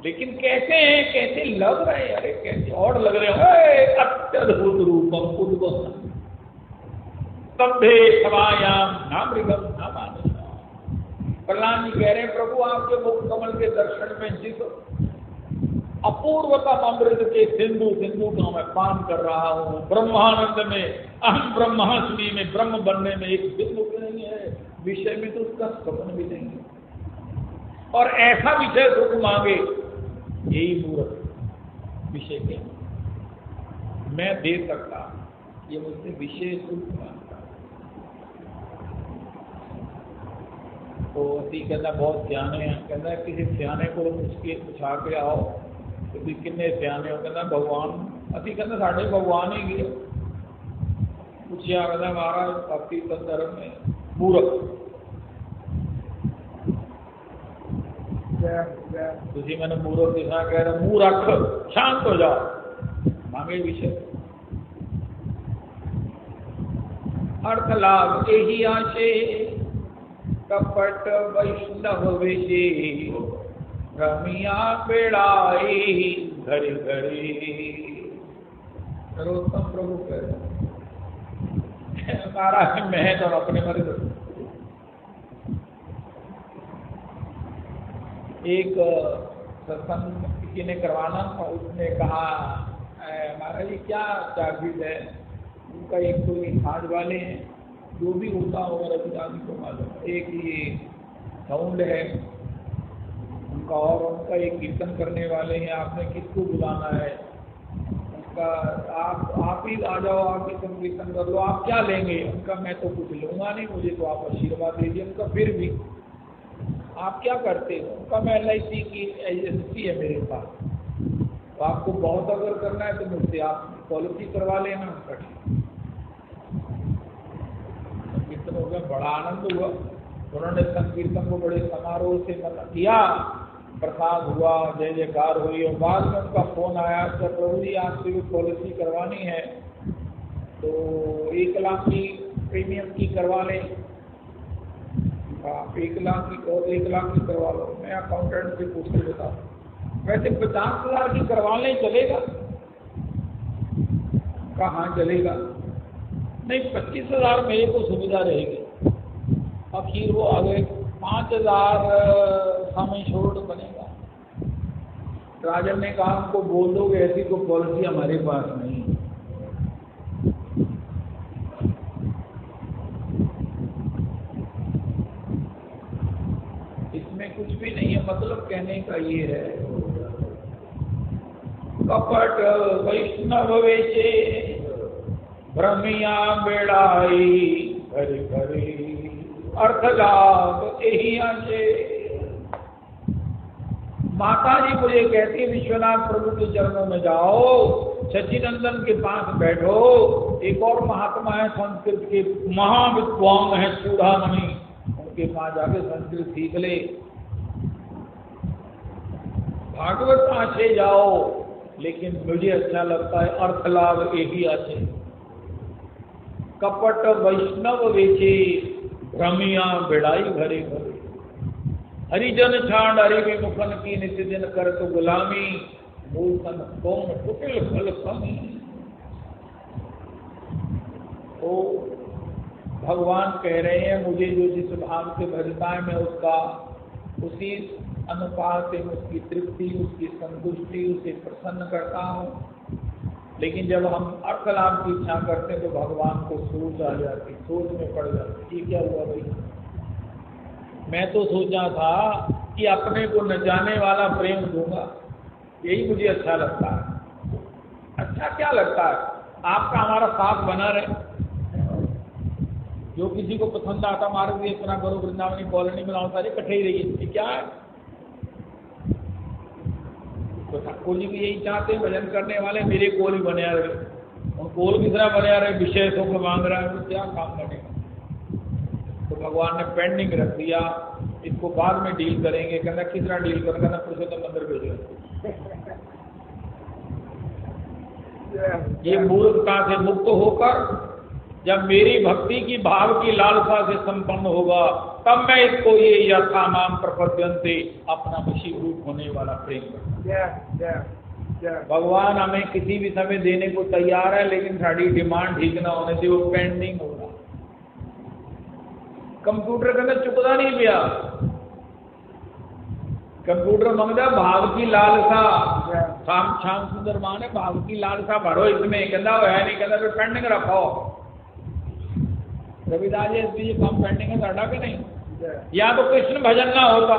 लेकिन कैसे हैं, कैसे लग रहे हैं, अरे कैसे और लग रहे हैं। अत्यद्भुत रूपम उद्वहन स्तंभे सभायाम नामृगम नमामि। प्रहलाद जी कह रहे हैं प्रभु आपके मुख कमल के दर्शन में जिस अपूर्वतम अमृत के सिंधु का मैं पान कर रहा हूँ, ब्रह्मानंद में अहम ब्रह्मास्मि में ब्रह्म बनने में एक बिंदु भी नहीं है, विषय में तो उसका स्वप्न भी नहीं है। और ऐसा विषय सुख मांगे, यही मूर्ख विषय के मैं दे सकता, ये मुझसे विषय सुख मांगता। तो अति कहना बहुत सियाने हैं, कहना किसी सियाने को उसके पूछा के आओ तो किन्ने सियाने हो, कहना भगवान अति कहना साढ़े भगवान ही गए पूछिया, कहना महाराज भक्ति संदर्भ में मूर्ख तुझी मैंने मूर्ख दिखा कह रहा मूर्ख शांत हो जाओ, मांगे विषय अर्थ लाभ यही आशे कपट वैष्णव विषे रमिया बेड़ाई घरे घरे। सर्वोत्तम प्रभु कह महाराज मैं तो अपने मर्द। एक सत्संग किसी ने करवाना था, उसने कहा महाराज जी क्या चार्जिज है उनका, एक तो खाज वाले हैं जो भी होता होगा रविदास को मालूम, एक ये साउंड है उनका और उनका एक कीर्तन करने वाले हैं, आपने किसको बुलाना है उनका, आप ही आ जाओ, आप ही संकीर्तन कर लो, आप क्या लेंगे उनका, मैं तो कुछ लूँगा नहीं, मुझे तो आप आशीर्वाद दीजिए उनका, फिर भी आप क्या करते हो उनका, मैं LIC की एजेंसी है मेरे पास, तो आपको बहुत अगर करना है तो मुझसे आप पॉलिसी करवा लेना उनका। संकीर्तन हो गया, बड़ा आनंद हुआ, उन्होंने संकीर्तन को बड़े समारोह से मतलब किया, प्रसाद हुआ, जय जयकार हुई, और बाद में उनका फोन आया सर प्रभु जी आपसे भी पॉलिसी करवानी है तो 1 लाख की प्रीमियम की करवा लें। आप 1 लाख की और 1 लाख की करवा लो, मैं अकाउंटेंट से पूछ के लेता हूँ। वैसे 50,000 की करवा लें चलेगा? कहाँ चलेगा? नहीं, 25,000 मेरे को सुविधा रहेगी। आखिर वो आगे 5,000 समय छोड़ बनेगा। राजन ने कहा हमको बोल दोगे, ऐसी कोई पॉलिसी हमारे पास नहीं है। इसमें कुछ भी नहीं है, मतलब कहने का ये है, कपट वैष्णव वेचे भ्रमिया बेड़ाई हरि हरि अर्थ लाभ यही आचे। माता जी मुझे कहती है विश्वनाथ प्रभु के चरणों में जाओ, सच्चिदानंद के पास बैठो। एक और महात्मा है संस्कृत के महाविद्वान है चूड़ामणि, उनके पास जाके संस्कृत सीख ले। भागवत आचे जाओ, लेकिन मुझे अच्छा लगता है अर्थ लाभ यही आचे। कपट वैष्णव वेचे भ्रमिया बेड़ाई भरे भरे हरिजन छांड हरि विमुखन की नित्य दिन कर तो गुलामी मूर्खन कौन कुटिल फल कमी। तो भगवान कह रहे हैं मुझे जो जिस भाव से भजता है मैं उसका उसी अनुपात से उसकी तृप्ति, उसकी संतुष्टि, उसे प्रसन्न करता हूँ। लेकिन जब हम अर्थ लाभ की इच्छा करते हैं तो भगवान को सोच आ जाती, सोच में पड़ जाती। ये क्या हुआ भाई? मैं तो सोचा था कि अपने को नचाने वाला प्रेम दूंगा, यही मुझे अच्छा लगता है। अच्छा क्या लगता है? आपका हमारा साथ बना रहे, जो किसी को पसंद आता मार्ग भी इतना करो, वृंदावनी कॉलोनी में आओ, सारे इकट्ठे ही रहिए। क्या है? तो ठाकुर जी भी यही चाहते हैं, भजन करने वाले मेरे कोल ही बने रहे, और कोल किस तरह बने रहे, विषय सुख मांग रहा है, तो क्या काम बनेगा? तो भगवान ने पेंडिंग रख दिया, इसको बाद में डील करेंगे। कहना किस तरह डील करेंगे? कहना पुरुषोत्तम मंदिर भेजो। ये मूर्खता से मुक्त होकर जब मेरी भक्ति की भाव की लालसा से संपन्न होगा, तब मैं इसको ये यथा माम प्रपद्यन्ते अपना वशीभूत होने वाला प्रेम करता। भगवान हमें किसी भी समय देने को तैयार है, लेकिन साड़ी डिमांड ठीक ना होने से वो पेंडिंग होगा। कंप्यूटर के अंदर चुकता नहीं गया, कंप्यूटर मंगता भाव की लालसा। श्याम सुंदर मान है भाव की लालसा भरो इसमें, कहता है नहीं, कहता फिर पेंडिंग रखो। रविदास जी इसलिए काम पेंडिंग है साढ़ा के नहीं। या तो कृष्ण भजन ना होता,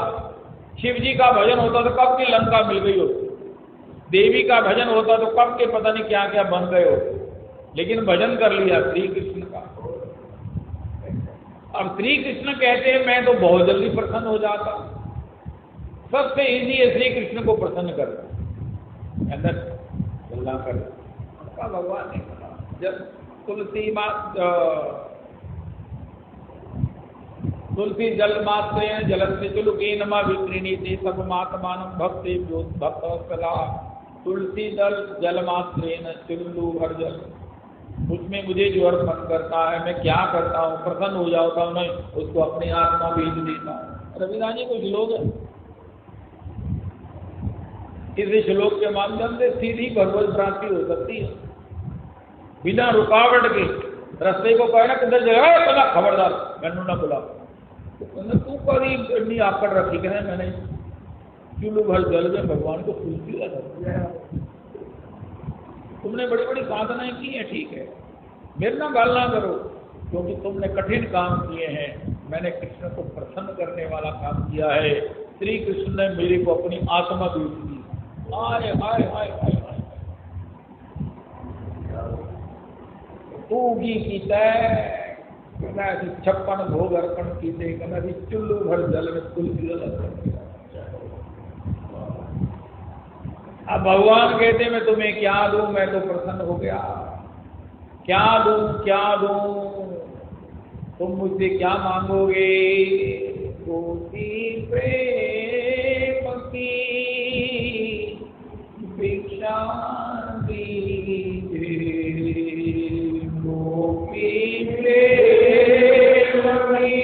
शिव जी का भजन होता तो कब की लंका मिल गई होती, देवी का भजन होता तो कब के पता नहीं क्या क्या बन गए होते। लेकिन भजन कर लिया श्री कृष्ण का। अब श्री कृष्ण कहते हैं मैं तो बहुत जल्दी प्रसन्न हो जाता। सबसे इजी है श्री कृष्ण को प्रसन्न करना, अंदर गल्ला कर भगवान ने कहा। जब तुलसी जल मात्रेण जलस्य चुलुकेन मा विक्रीणीति सब मात्मानं भक्ति भक्त सला। तुलसी जल मात्रेण चुल्लू भर जल, उसमें मुझे जो अर्पण करता है, मैं क्या करता हूँ, प्रसन्न हो जाता हूँ, मैं उसको अपनी आत्मा भेज देता हूँ। रविदास जी को श्लोक है, इस श्लोक के माध्यम से सीधी भगवत प्राप्ति हो सकती है बिना रुकावट के। रास्ते को कहना किधर जाएगा, खबरदार मैनू ना बुला, तू कभी नहीं आकर रखी, कहना मैंने चुल्लू भर जल में भगवान को फूल दिया था। तुमने बड़ी बड़ी साधनाएं की हैं, ठीक है, मेरे ना गाल ना करो, क्योंकि तुमने कठिन काम किए हैं। मैंने कृष्ण को प्रसन्न करने वाला काम किया है। श्री कृष्ण ने मेरे को अपनी आत्मा भेज दी। आए आए आए आए आए तूगी की तय 56 भोग अर्पण की थे, कहना चुल्लू भर जल में तुलसी जल अर्पण किया। अब भगवान कहते मैं तुम्हें क्या दूं, मैं तो प्रसन्न हो गया। क्या दूं क्या दूं, तुम मुझसे क्या मांगोगे? गोपी प्रेम की भिक्षा दीजिए, गोपी प्रेम की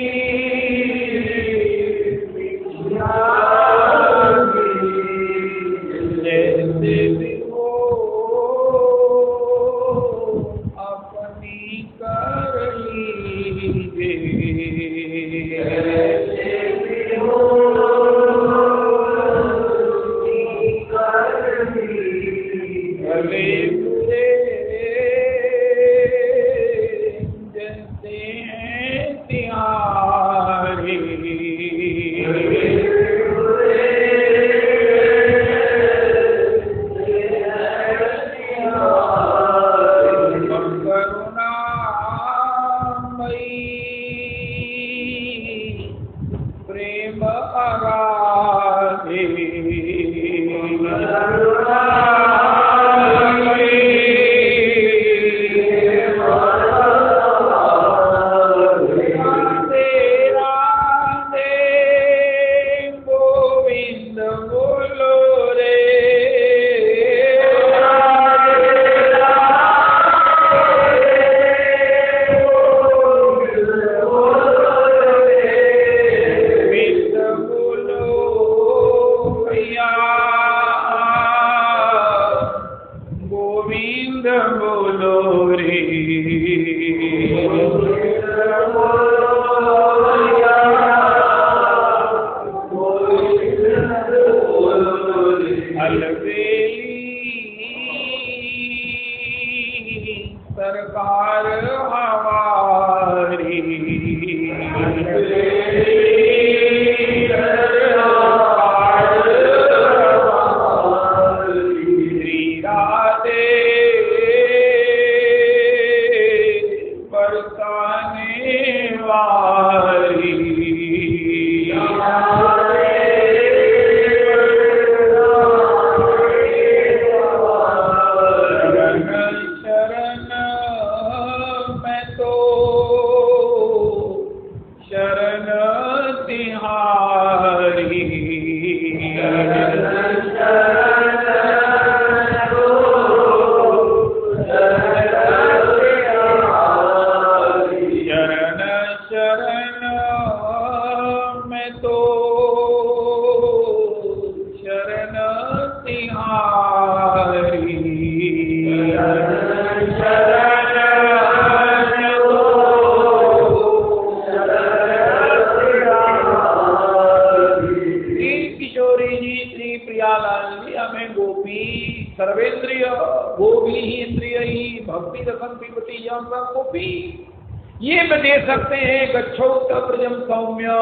ये में दे सकते हैं गच्छो तप्रजम सौम्य,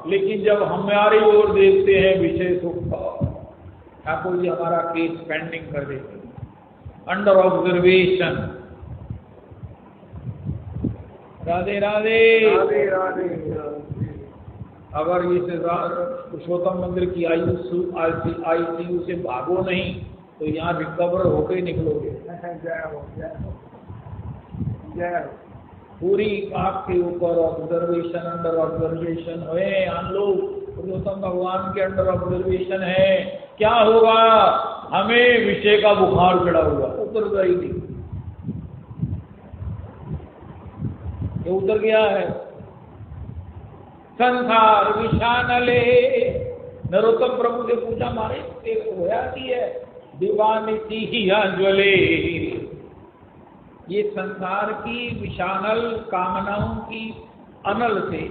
लेकिन जब हमारी ओर देखते हैं विषय सुख, ठाकुर जी हमारा केस पेंडिंग कर देते हैं, अंडर ऑब्जर्वेशन। राधे राधे राधे राधे। अगर इस पुरुषोत्तम मंदिर की आईसीयू से भागो नहीं तो यहाँ रिकवर होके निकलोगे। जय हो जय हो जय हो। पूरी आपके ऊपर ऑब्जर्वेशन, अंडर ऑब्जर्वेशन है। हम लोग पुरुषोत्तम भगवान के अंडर ऑब्जर्वेशन है। क्या होगा? हमें विषय का बुखार चढ़ा हुआ, उतर गई थी, ये उतर गया है। संसार विषानले, नरोत्तम प्रभु से पूछा मारे होया की है, दीवानी ही ज्वले। ये संसार की विषानल कामनाओं की अनल से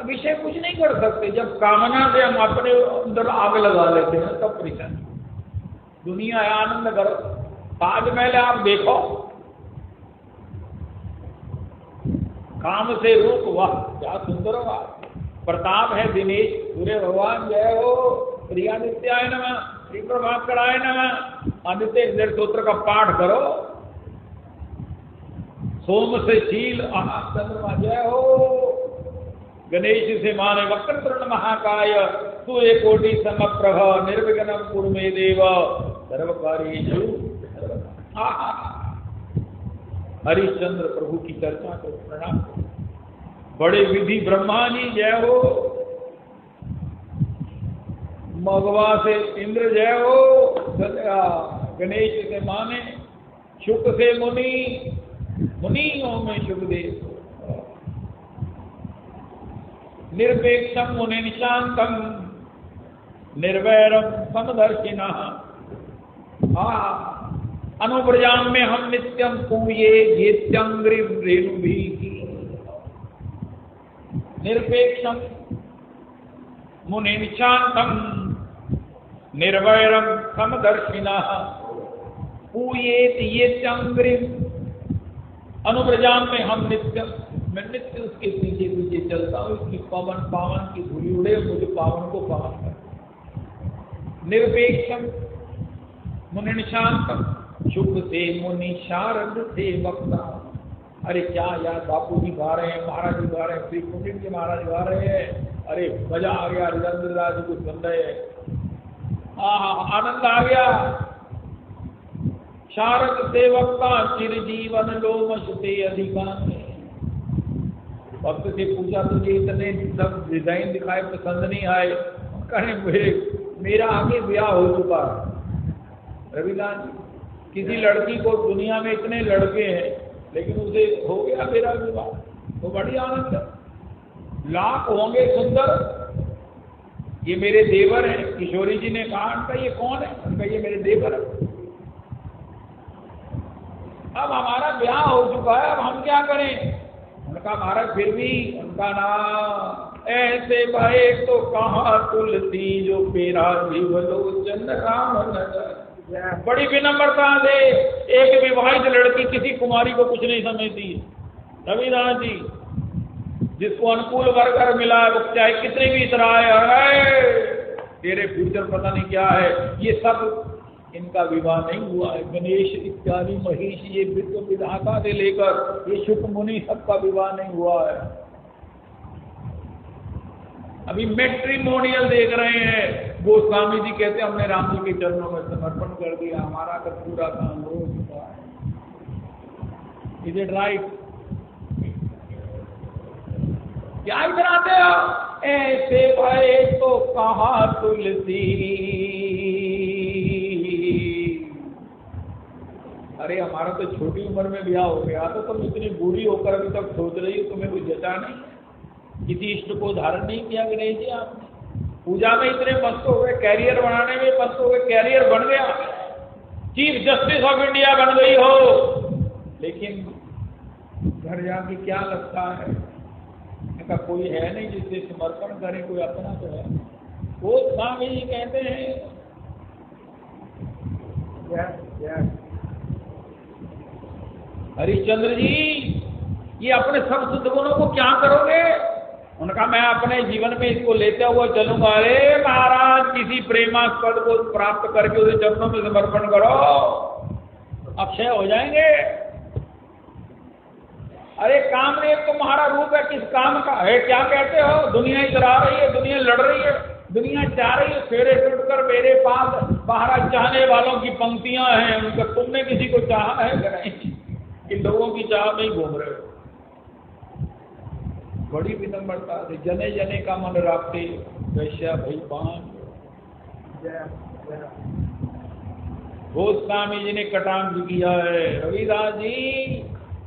विषय कुछ नहीं कर सकते। जब कामना से हम अपने अंदर आग लगा लेते हैं तब परेशान। दुनिया है आनंद करो। ताजमहल आप देखो, काम से रूप, वाह क्या सुंदर हुआ, प्रताप है दिनेश। सूर्य भगवान जय हो, प्रिया नित्याय नमः, श्री प्रभाकराय नमः। आदित्य हृदय सूत्र का पाठ करो। सोम से शील चंद्रमा जय हो। गणेश से माने वक्रतुंड महाकाय, सूर्य कोटि समप्रभ, निर्विघ्नं कुरु मे देव सर्वकार्येषु। हरिश्चंद्र प्रभु की चर्चा को प्रणाम। बड़े विधि ब्रह्मा जी जय हो। मघवा से इंद्र जय हो। गणेश से माने, शुक से मुनि, मुनियों में शुभदेव। निर्पेक्षम मुनि निशांतम, निर्वैरम समदर्शिनः। अनुव्रजाम में हम नित्यम पूये येत्यंग्रिम रेणु भी। निर्पेक्षम मुनि शांतम निर्वैरम समदर्शिना पूयेत ये चंद्रिम अनुप्रजाम में हम नित्य, मैं नित्य उसके पीछे पीछे चलता हूँ, उसकी पवन पावन की धूली उड़े, मुझे पावन को पावन कर। निरपेक्षम मुनि शांतम शुभ से मुनि शारद से वक्ता। अरे क्या यार, बापू जी गा रहे हैं, महाराज जी गा रहे हैं, श्री कुंडिन के महाराज गा रहे हैं, अरे मजा आ गया, रविंद्रनाथ जी को सुन रहे हैं, आनंद आ गया। शारद सेवकता चिरजीवन लोमशते अधिकांश। भक्त से पूछा तुझे इतने सब डिजाइन दिखाए पसंद नहीं आए, कहे मेरा आगे ब्याह हो चुका है। रविदास जी, किसी लड़की को, दुनिया में इतने लड़के हैं लेकिन उसे हो गया मेरा विवाह, तो बड़ी आनंद है। लाख होंगे सुंदर, ये मेरे देवर हैं। किशोरी जी ने कहा, उनका ये कौन है? उनका ये मेरे देवर है। अब हमारा ब्याह हो चुका है, अब हम क्या करें? उनका महाराज फिर भी उनका नाम ऐसे भाई तो कहा तुलसी जो पेरा जीवलोचन राम नजर। बड़ी विनम्रता से एक विवाहित लड़की किसी कुमारी को कुछ नहीं समझती। रविदास जी, जिसको अनुकूल वर्कर मिला है, वो चाहे कितने भी इतराए, तेरे फ्यूचर पता नहीं क्या है, ये सब इनका विवाह नहीं हुआ है। गणेश इत्यादि महेश, ये विश्व विधाता से लेकर ये शुक मुनि, सबका विवाह नहीं हुआ है। अभी मैट्रिमोनियल देख रहे हैं। गोस्वामी जी कहते हैं हमने राम जी के चरणों में समर्पण कर दिया, हमारा तो पूरा काम हो चुका है। Is it right? क्या इतराते हो? ऐसे भाई तो कहा तुलसी। अरे हमारा तो छोटी उम्र में ब्याह हो गया, तो तुम इतनी बूढ़ी होकर अभी तक सोच रही हो, तुम्हें कुछ जचा नहीं? किसी इष्ट को धारण नहीं किया गणेश जी आपने? पूजा में इतने मस्त हो गए, कैरियर बनाने में मस्त हो गए, कैरियर बन गया, चीफ जस्टिस ऑफ इंडिया बन गई हो, लेकिन घर जाके क्या लगता है? इनका कोई है नहीं जिससे समर्पण करे, कोई अपना तो है। वो स्वामी जी कहते हैं हरिश्चंद्र जी, ये अपने सब शुद्ध गुणों को क्या करोगे? उनका मैं अपने जीवन में इसको लेते हुए चलूंगा। अरे महाराज, किसी प्रेमास्पद को प्राप्त करके उसे चरणों में समर्पण करो, अक्षय हो जाएंगे। अरे कामदेव तुम्हारा रूप है, किस काम का है? क्या कहते हो? दुनिया इतरा रही है, दुनिया लड़ रही है, दुनिया चाह रही है फेरे टूटकर मेरे पास महाराज चाहने वालों की पंक्तियां हैं। उनका तुमने किसी को चाहा है कि नहीं? कि लोगों की चाह में ही घूम रहे हो। बड़ी विनम्रता से जने जने का मन रखते वैश्या भाई पान। गोस्वामी जी ने कटाक्ष किया है, रविदास जी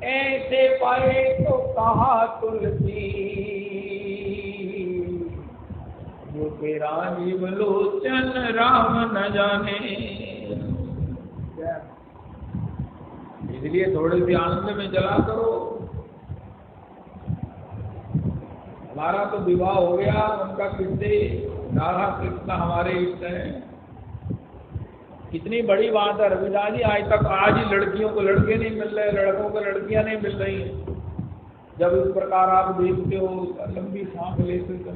ऐसे पाए तो कहा तुलसी जो तेरा जीवलोचन राम न जाने। इसलिए थोड़े से आनंद में चला करो। हमारा तो विवाह हो गया, उनका किससे? राधा कृष्ण हमारे इष्ट हैं। कितनी बड़ी बात है रविदास जी, आज ही लड़कियों को लड़के नहीं मिल रहे, लड़कों को लड़कियां नहीं मिल रही हैं। जब इस प्रकार आप देखते हो, लंबी सांस लेते हो,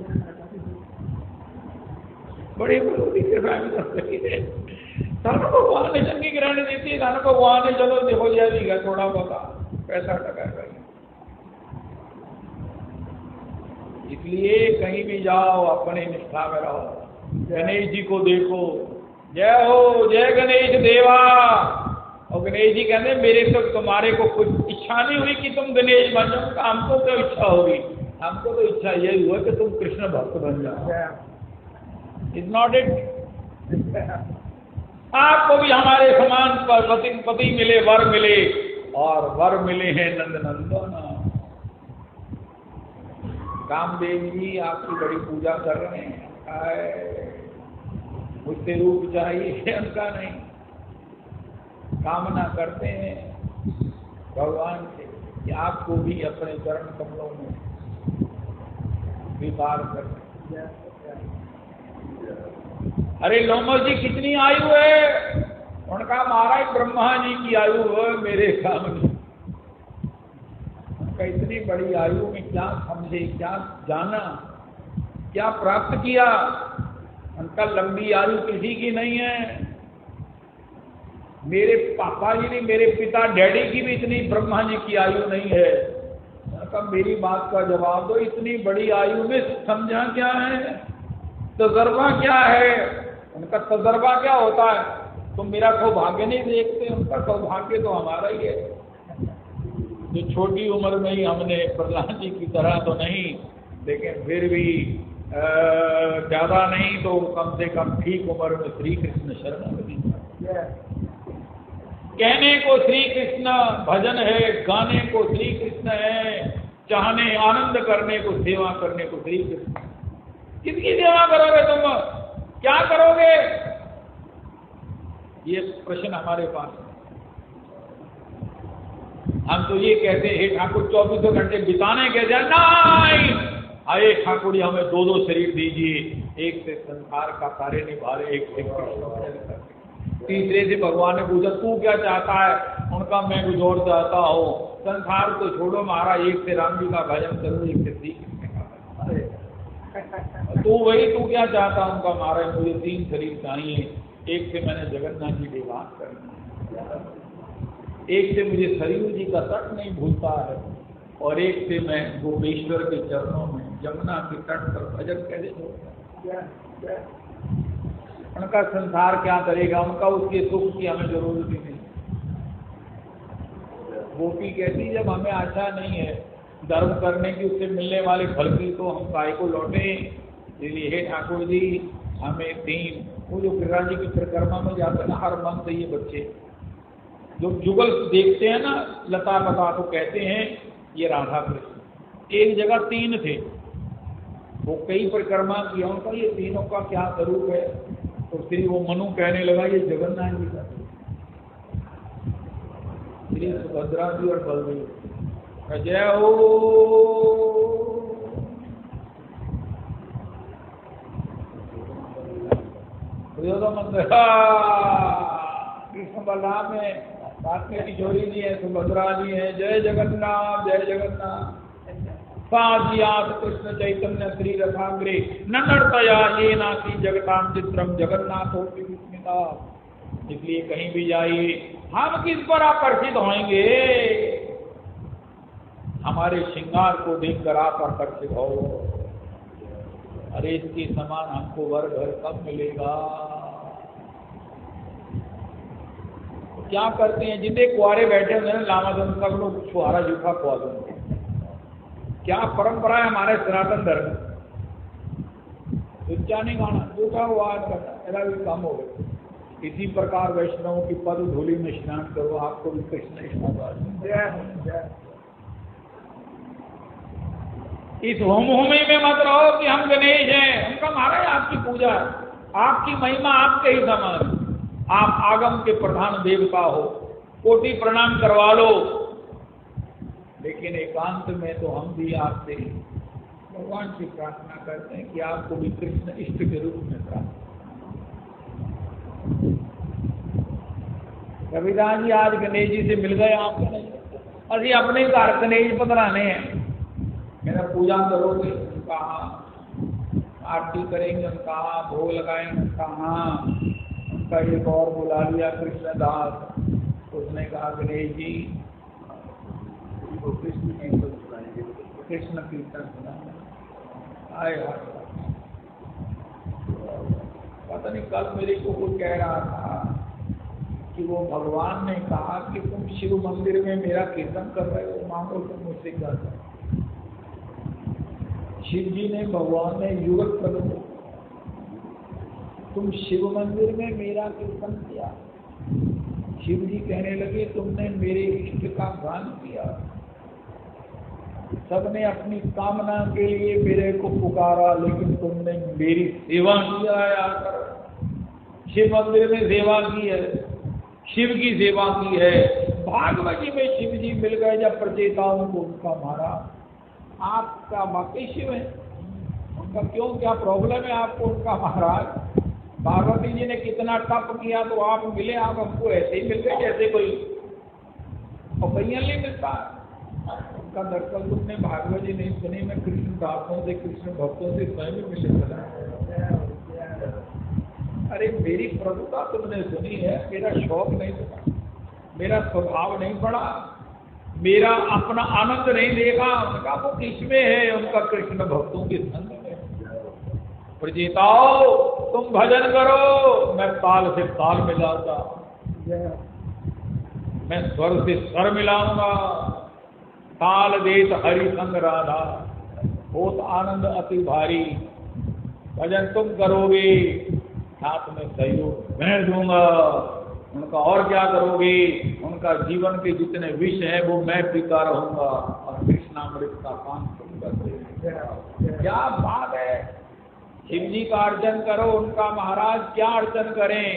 बड़ी विरोधी है। धन भगवान ने चंगी ग्रहण दी थी, धन भगवान ने चलो देखो जाएगा, थोड़ा बहुत पैसा टका कर। इसलिए कहीं भी जाओ अपने निष्ठा में रहो। गणेश जी को देखो, जय हो जय गणेश देवा। और गणेश जी कहते मेरे तो तुम्हारे को कुछ इच्छा नहीं हुई कि तुम गणेश बन जाओ, हमको तो इच्छा होगी, हमको तो इच्छा यही हुआ कि तुम कृष्ण भक्त बन जाओ। Is not it? आपको भी हमारे समान पति मिले, वर मिले, और वर मिले हैं नंद नंदन। कामदेव जी आपकी बड़ी पूजा कर रहे हैं, मुझसे रूप चाहिए, उनका नहीं। कामना करते हैं भगवान से कि आपको भी अपने चरण कमलों में स्वीकार करें। अरे लोमस जी कितनी आयु है? उनका महाराज ब्रह्मा जी की आयु है मेरे सामने। उनका इतनी बड़ी आयु में क्या समझे, क्या जाना, क्या प्राप्त किया? उनका लंबी आयु किसी की नहीं है। मेरे पापा जी ने, मेरे पिता डैडी की भी इतनी ब्रह्मा जी की आयु नहीं है। उनका मेरी बात का जवाब दो, इतनी बड़ी आयु में समझा क्या है, तजर्बा क्या है? उनका तजर्बा क्या होता है? तुम मेरा सौभाग्य नहीं देखते, उनका सौभाग्य तो हमारा ही है। जो छोटी उम्र में ही हमने प्रहलाद जी की तरह तो नहीं, लेकिन फिर भी ज्यादा नहीं तो कम से कम ठीक उम्र में श्री कृष्ण शरणागति। कहने को श्री कृष्ण भजन है, गाने को श्री कृष्ण है, चाहने आनंद करने को, सेवा करने को श्री कृष्ण। किसकी सेवा करोगे तुम, क्या करोगे? ये प्रश्न हमारे पास है। हम तो ये कहते हैं हे ठाकुर 24 घंटे बिताने कहते हैं, नहीं अरे ठाकुर जी हमें 2 शरीर दीजिए, एक से संसार का कार्य निभा रहे, एक से कृष्ण भजन करते। तीसरे से भगवान ने पूछा तू क्या चाहता है? उनका मैं कुछ और चाहता हूँ, संसार को छोड़ो महाराज, एक से राम जी का भजन करो, एक से श्री कृष्ण का भजन। तो वही तू क्या चाहता? उनका महाराज मुझे 3 शरीर चाहिए, एक से मैंने जगन्नाथ जी निवास करना, एक से मुझे सरयू जी का तट नहीं भूलता है, और एक से मैं गोपेश्वर के चरणों में यमुना के तट पर भजन कैसे छोड़ता। उनका संसार क्या करेगा, उनका उसके सुख की हमें जरूरत ही नहीं। गोपी कहती जब हमें आशा नहीं है धर्म करने की, उससे मिलने वाले फल की, तो हम काय को लौटे। इसलिए हे ठाकुर जी हमें 3, वो जो गिरिराज जी की परिक्रमा में जाते हैं ना हर मन से, ये बच्चे जो जुगल देखते हैं ना लता पता, तो कहते हैं ये राधा कृष्ण। एक जगह 3 थे, वो कई परिक्रमा किया, उनका ये तीनों का क्या स्वरूप है? तो श्री वो मनु कहने लगा ये जगन्नाथ जी का, श्री सुभद्रा जी और बलदेव। जय हो कृष्ण बलराम है, साथ में किशोरी जी है, सुभद्रा जी है। जय जगन्नाथ, जय जगन्नाथ। साजियात कृष्ण चैतन्य श्री रथाग्रे ननर्तया ये नासी जगताम चित्रम जगन्नाथो की विस्मिता। इसलिए कहीं भी जाइए हम किस पर आकर्षित होंगे? हमारे श्रृंगार को देखकर आप आकर्षित हो। अरे इसके समान हमको वर घर कब मिलेगा? क्या करते हैं जितने कुआरे बैठे हुए हैं लामादन सब लोग छुहारा जूठा खुआ देंगे। क्या परंपरा है हमारे सनातन धर्म में? ऊंचा नहीं गाना, जूठा वाद करना, मेरा भी काम हो गया। इसी प्रकार वैष्णवों की पद धूलि में स्नान करो, आपको भी कृष्ण स्नान। इस होम होमी में मत रहो कि हम गणेश हैं। उनका महाराज आपकी पूजा, आपकी महिमा आपके ही समान। आप आगम के प्रधान देवता हो, कोटि प्रणाम करवा लो, लेकिन एकांत में तो हम भी आपसे भगवान की प्रार्थना करते हैं कि आपको भी कृष्ण इष्ट के रूप में प्राप्त। रविदास जी आज गणेश जी से मिल गए, आप अभी अपने घर गणेश पधराने हैं। मेरा पूजा करोगे? कहा आरती करेंगे, कहा भोग लगाएंगे, कहा उनका एक और बुला लिया कृष्णदास। उसने कहा गणेश जी कृष्ण कीर्तन सुनाएंगे। आए पता नहीं कल मेरे को कोई कह रहा था कि वो भगवान ने कहा कि तुम शिव मंदिर में मेरा कीर्तन कर रहे हो, मांगो तुम मुझसे क्या कर। शिव जी ने, भगवान ने युवक प्रकट, तुम शिव मंदिर में मेरा कीर्तन किया। शिव जी कहने लगे तुमने मेरे इष्ट का गान किया, सबने अपनी कामना के लिए मेरे को पुकारा, लेकिन तुमने मेरी सेवा किया है। आकर शिव मंदिर में सेवा की है, शिव की सेवा की है। भागवती में शिव जी मिल गए जब प्रचेताओं को, उनका मारा आपका वाकई शिव है। उनका क्यों, क्या प्रॉब्लम है आपको उनका महाराज? पार्वती जी ने कितना तप किया तो आप मिले, आप हमको ऐसे ही मिल गए जैसे कोई नहीं मिलता। उनका दरअसल तुमने भागवत जी नहीं सुनी, मैं कृष्ण दासों से कृष्ण भक्तों से स्वयं भी मिलने चला। अरे मेरी प्रभुता तुमने सुनी है, मेरा शौक नहीं सुना, मेरा स्वभाव नहीं पड़ा, मेरा अपना आनंद नहीं देखा। उनका वो किसमें है? उनका कृष्ण भक्तों के संग में। प्रजेताओ तुम भजन करो, मैं ताल से ताल मिलाता, मैं स्वर से स्वर मिलाऊंगा। ताल देत हरि संग राधा, बहुत आनंद अति भारी। भजन तुम करोगे, साथ में सहयोग मैं दूंगा। उनका और क्या करोगे? उनका जीवन के जितने विष हैं वो मैं पीता रहूंगा और कृष्णामृत का पान तुम करते। क्या बात है! शिव जी का अर्चन करो, उनका महाराज क्या अर्चन करें?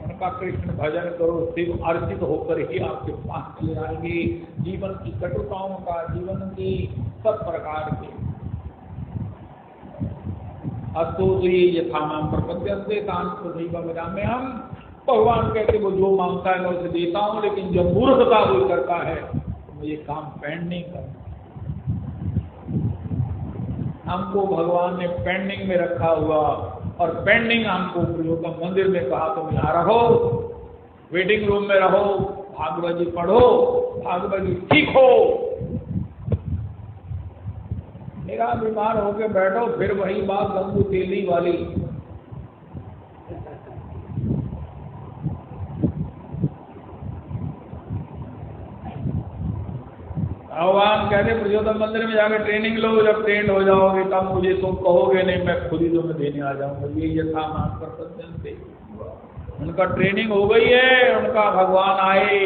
उनका कृष्ण भजन करो, शिव अर्चित होकर ही आपके पास चले आएंगे। जीवन की कटुताओं का, जीवन की सब प्रकार के अस्तु यथानाम प्रपद्यन्ते तान् तथैव भजामि। हम भगवान कहते वो जो मांगता है मैं उसे देता हूं, लेकिन जब मूर्खता वो करता है तो मुझे काम पेंडिंग करना। हमको भगवान ने पेंडिंग में रखा हुआ, और पेंडिंग हमको प्रियोतम मंदिर में कहा तुम यहाँ रहो, वेटिंग रूम में रहो, भागवत जी पढ़ो, भागवत जी सीखो। मेरा बीमार होके बैठो, फिर वही बात गंगू तेली वाली। भगवान कहते पुरुषोत्तम मंदिर में जाकर ट्रेनिंग लो, जब ट्रेंड हो जाओगे तब मुझे तुम कहोगे नहीं, मैं खुद ही तुम्हें देने आ जाऊंगा। ये यथा मान कर सकते। उनका ट्रेनिंग हो गई है, उनका भगवान आए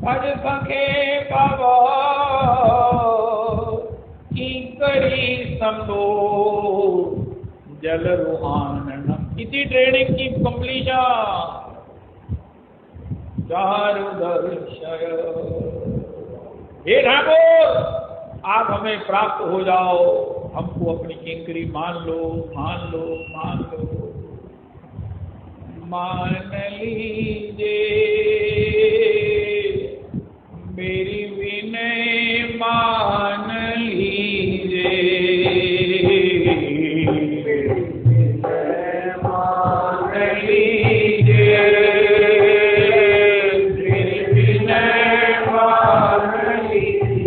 भज सके बाबा की करी समो जल रुहान। इसी ट्रेनिंग की कंप्लीशन चारु दर्शय। हे ठाकुर आप हमें प्राप्त हो जाओ, हमको अपनी किंकरी मान लो, मान लो, मान लो। मान लीजिए मेरी विनय, मान लीजिए मान लीजिए मेरी विनय, मान लीजिए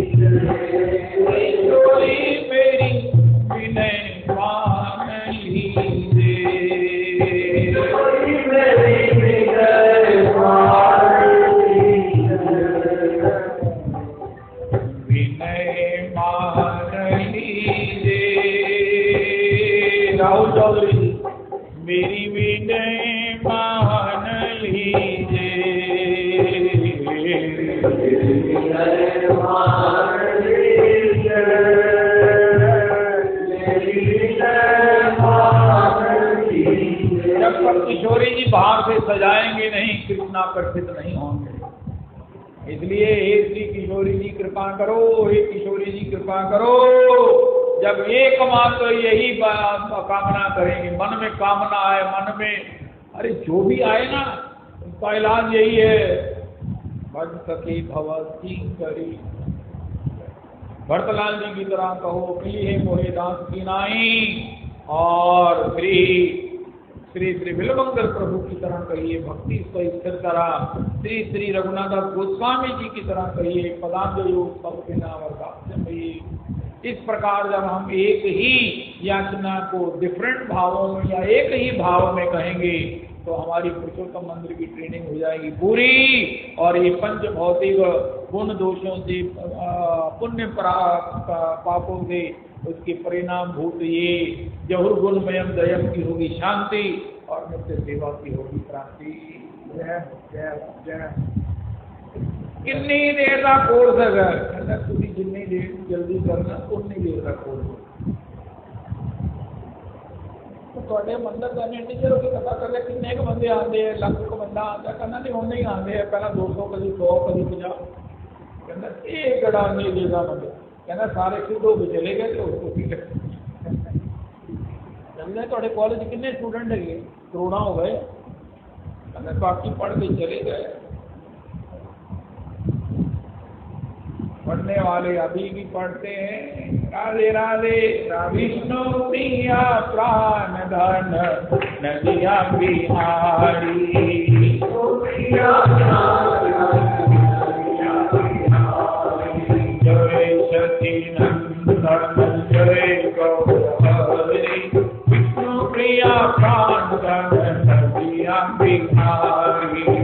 मेरी विनय, मान लीजिए राहुल चौधरी मेरी विनय मान लीजिए। जब तक किशोरी जी बाहर से सजाएंगे नहीं, कृष्णाकर्षित नहीं होंगे। इसलिए हे श्री किशोरी जी कृपा करो, हे किशोरी जी कृपा करो। जब एकमात्र यही कामना करेंगे, मन में कामना आए, मन में अरे जो भी आए ना, उसका इलाज यही है, भज सके भवती करी। भरतलाल जी की तरह कहो मिली है मोहे दास की नाई, और श्री श्री बिल्वंकर प्रभु की तरह कहिए भक्ति को स्थिर करा। श्री श्री रघुनाथ गोस्वामी जी की तरह कहिए पदांजलि योग सब के नाम। इस प्रकार जब हम एक ही याचना को डिफरेंट भावों में या एक ही भाव में कहेंगे तो हमारी पुरुषोत्तम मंदिर की ट्रेनिंग हो जाएगी पूरी। और ये पंच भौतिक गुण दोषों से, पुण्य पापों से उसके परिणाम भूत ये जहुर गुणमयम दयम की होगी शांति, और नित्य सेवा की होगी क्रांति। कितनी देर का कोर्स है? तुझी जितनी देर जल्दी करना उतनी देर का कोर्स। ਤੁਹਾਡੇ ਮੰਦਰ ਦਾ ਇੰਡੀਕੇਟਰ ਉਹ ਪਤਾ ਕਰ ਲੈ ਕਿੰਨੇ ਕੁ ਬੰਦੇ ਆਉਂਦੇ ਆ, ਲੱਖ ਕੁ ਬੰਦਾ ਆਉਂਦਾ, ਕਹਿੰਦਾ ਨਹੀਂ ਹੁਣ ਨਹੀਂ ਆਉਂਦੇ ਆ, ਪਹਿਲਾਂ 200 ਕਦੀ 100 ਕਦੀ 50। ਕਹਿੰਦਾ ਇਹ ਕਿਹੜਾ ਨਹੀਂ ਦੇਗਾ ਬੰਦੇ, ਕਹਿੰਦਾ ਸਾਰੇ ਸਿੱਧੋ ਵੀ ਚਲੇ ਗਏ ਤੇ ਉਸ ਤੋਂ ਕੀ पुछदा तुहाडे कॉलेज कितने स्टूडेंट है? करोड़ां हो गए। कहंदे बाकी पढ़ के चले गए। पढ़ने वाले अभी भी पढ़ते हैं। राधे राधे विष्णु प्रिया प्राण धन नदिया बिहारी। जय सती नंदन जय गौरी विष्णु प्रिया प्राण धन नदिया बिहारी।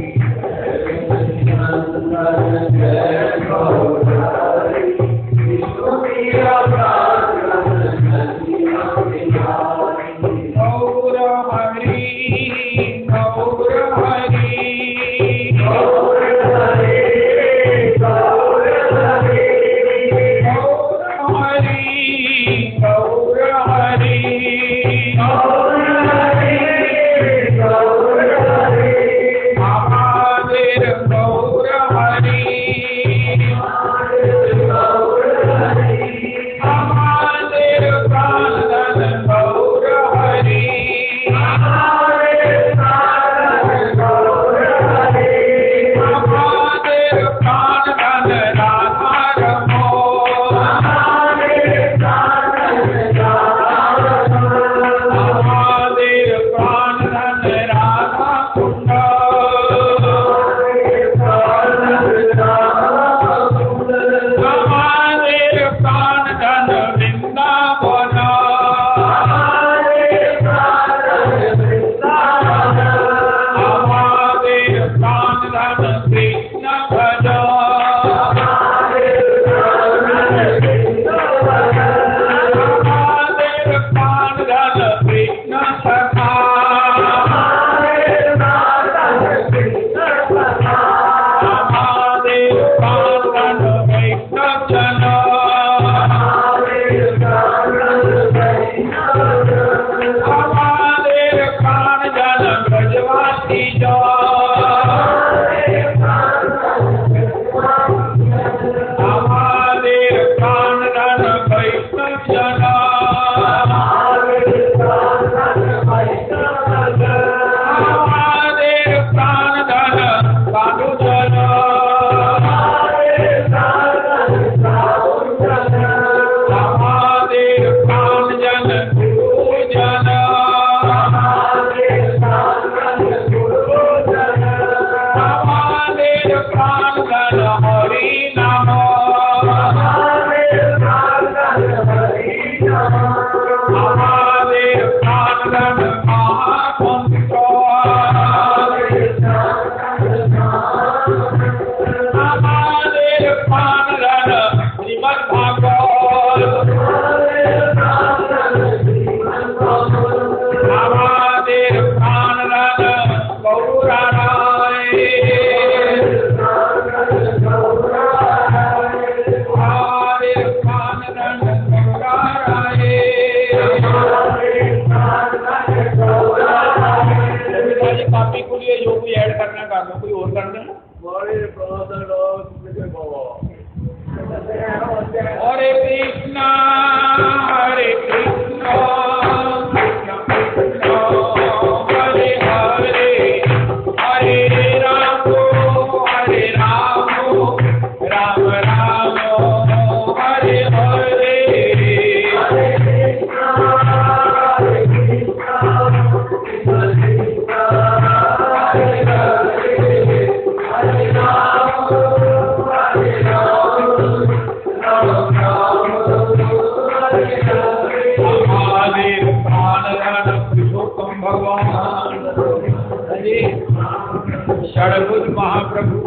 षडभुज महाप्रभु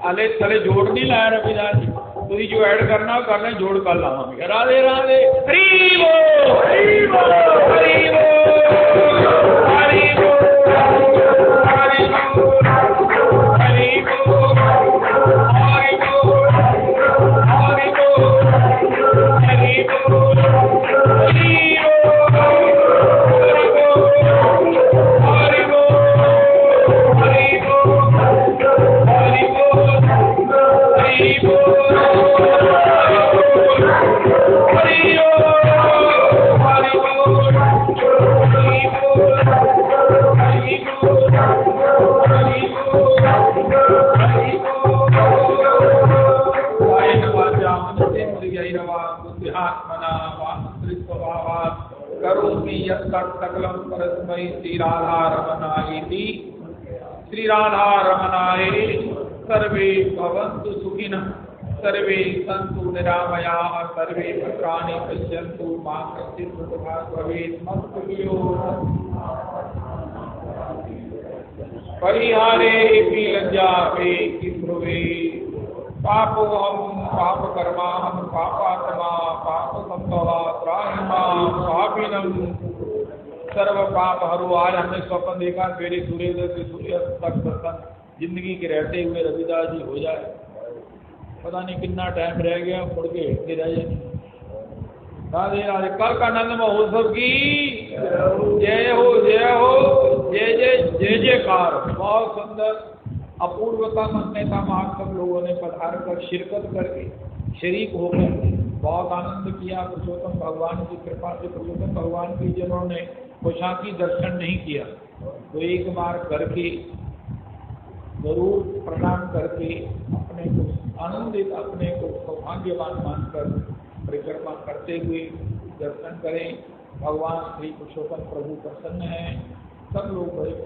आले थले जोड़ नहीं लाया रविदास जी, तुझी जो ऐड करना हो करना, जोड़ कर लावांगे। राधे राधे हरि बोल हरि बोल हरि बोल हरि बोल हरि बोल हरि बोल हरि बोल हरि बोल हरि बोल हरि करोमि यत्तत् सकलं परस्मै श्री राधा रमणायेति। श्री राधा रमणाय सर्वे भवन्तु सुखिनः, सर्वे सन्तु निरामयाः, सर्वे भद्राणि पश्यन्तु मा कश्चित् दुःखभाग् भवेत्। मत्तुभ्यो परिहारेऽपि लज्जापि किभ्रुवे। पापोऽहं पापकर्माहं पापात्मा पापसम्भवा त्राहि मां पापिनं सर्वपापहरो। आज हमने स्वप्न देखा सवेरे सूर्योदय से सूर्यास्त तक दर्शन जिंदगी के रहते हुए रविदास जी हो जाए। पता नहीं कितना टाइम रह गया, मुड़ के हिटते रह जाए। राधे राधे। कल का आनंद महोत्सव की जय हो, जय हो, जय जय जय जयकार। बहुत सुंदर अपूर्वतम अन्यथा महान सब लोगों ने पधार कर शिरकत करके शरीक होकर बहुत आनंद किया। पुरुषोत्तम भगवान की कृपा से पुरुषोत्तम भगवान की जिन्होंने पोशाकी दर्शन नहीं किया तो एक बार करके जरूर प्रणाम करके अपने को आनंदित, अपने को सौभाग्यवान मानकर परिक्रमा करते हुए दर्शन करें। भगवान श्री पुरुषोत्तम प्रभु प्रसन्न हैं। सब लोग बड़े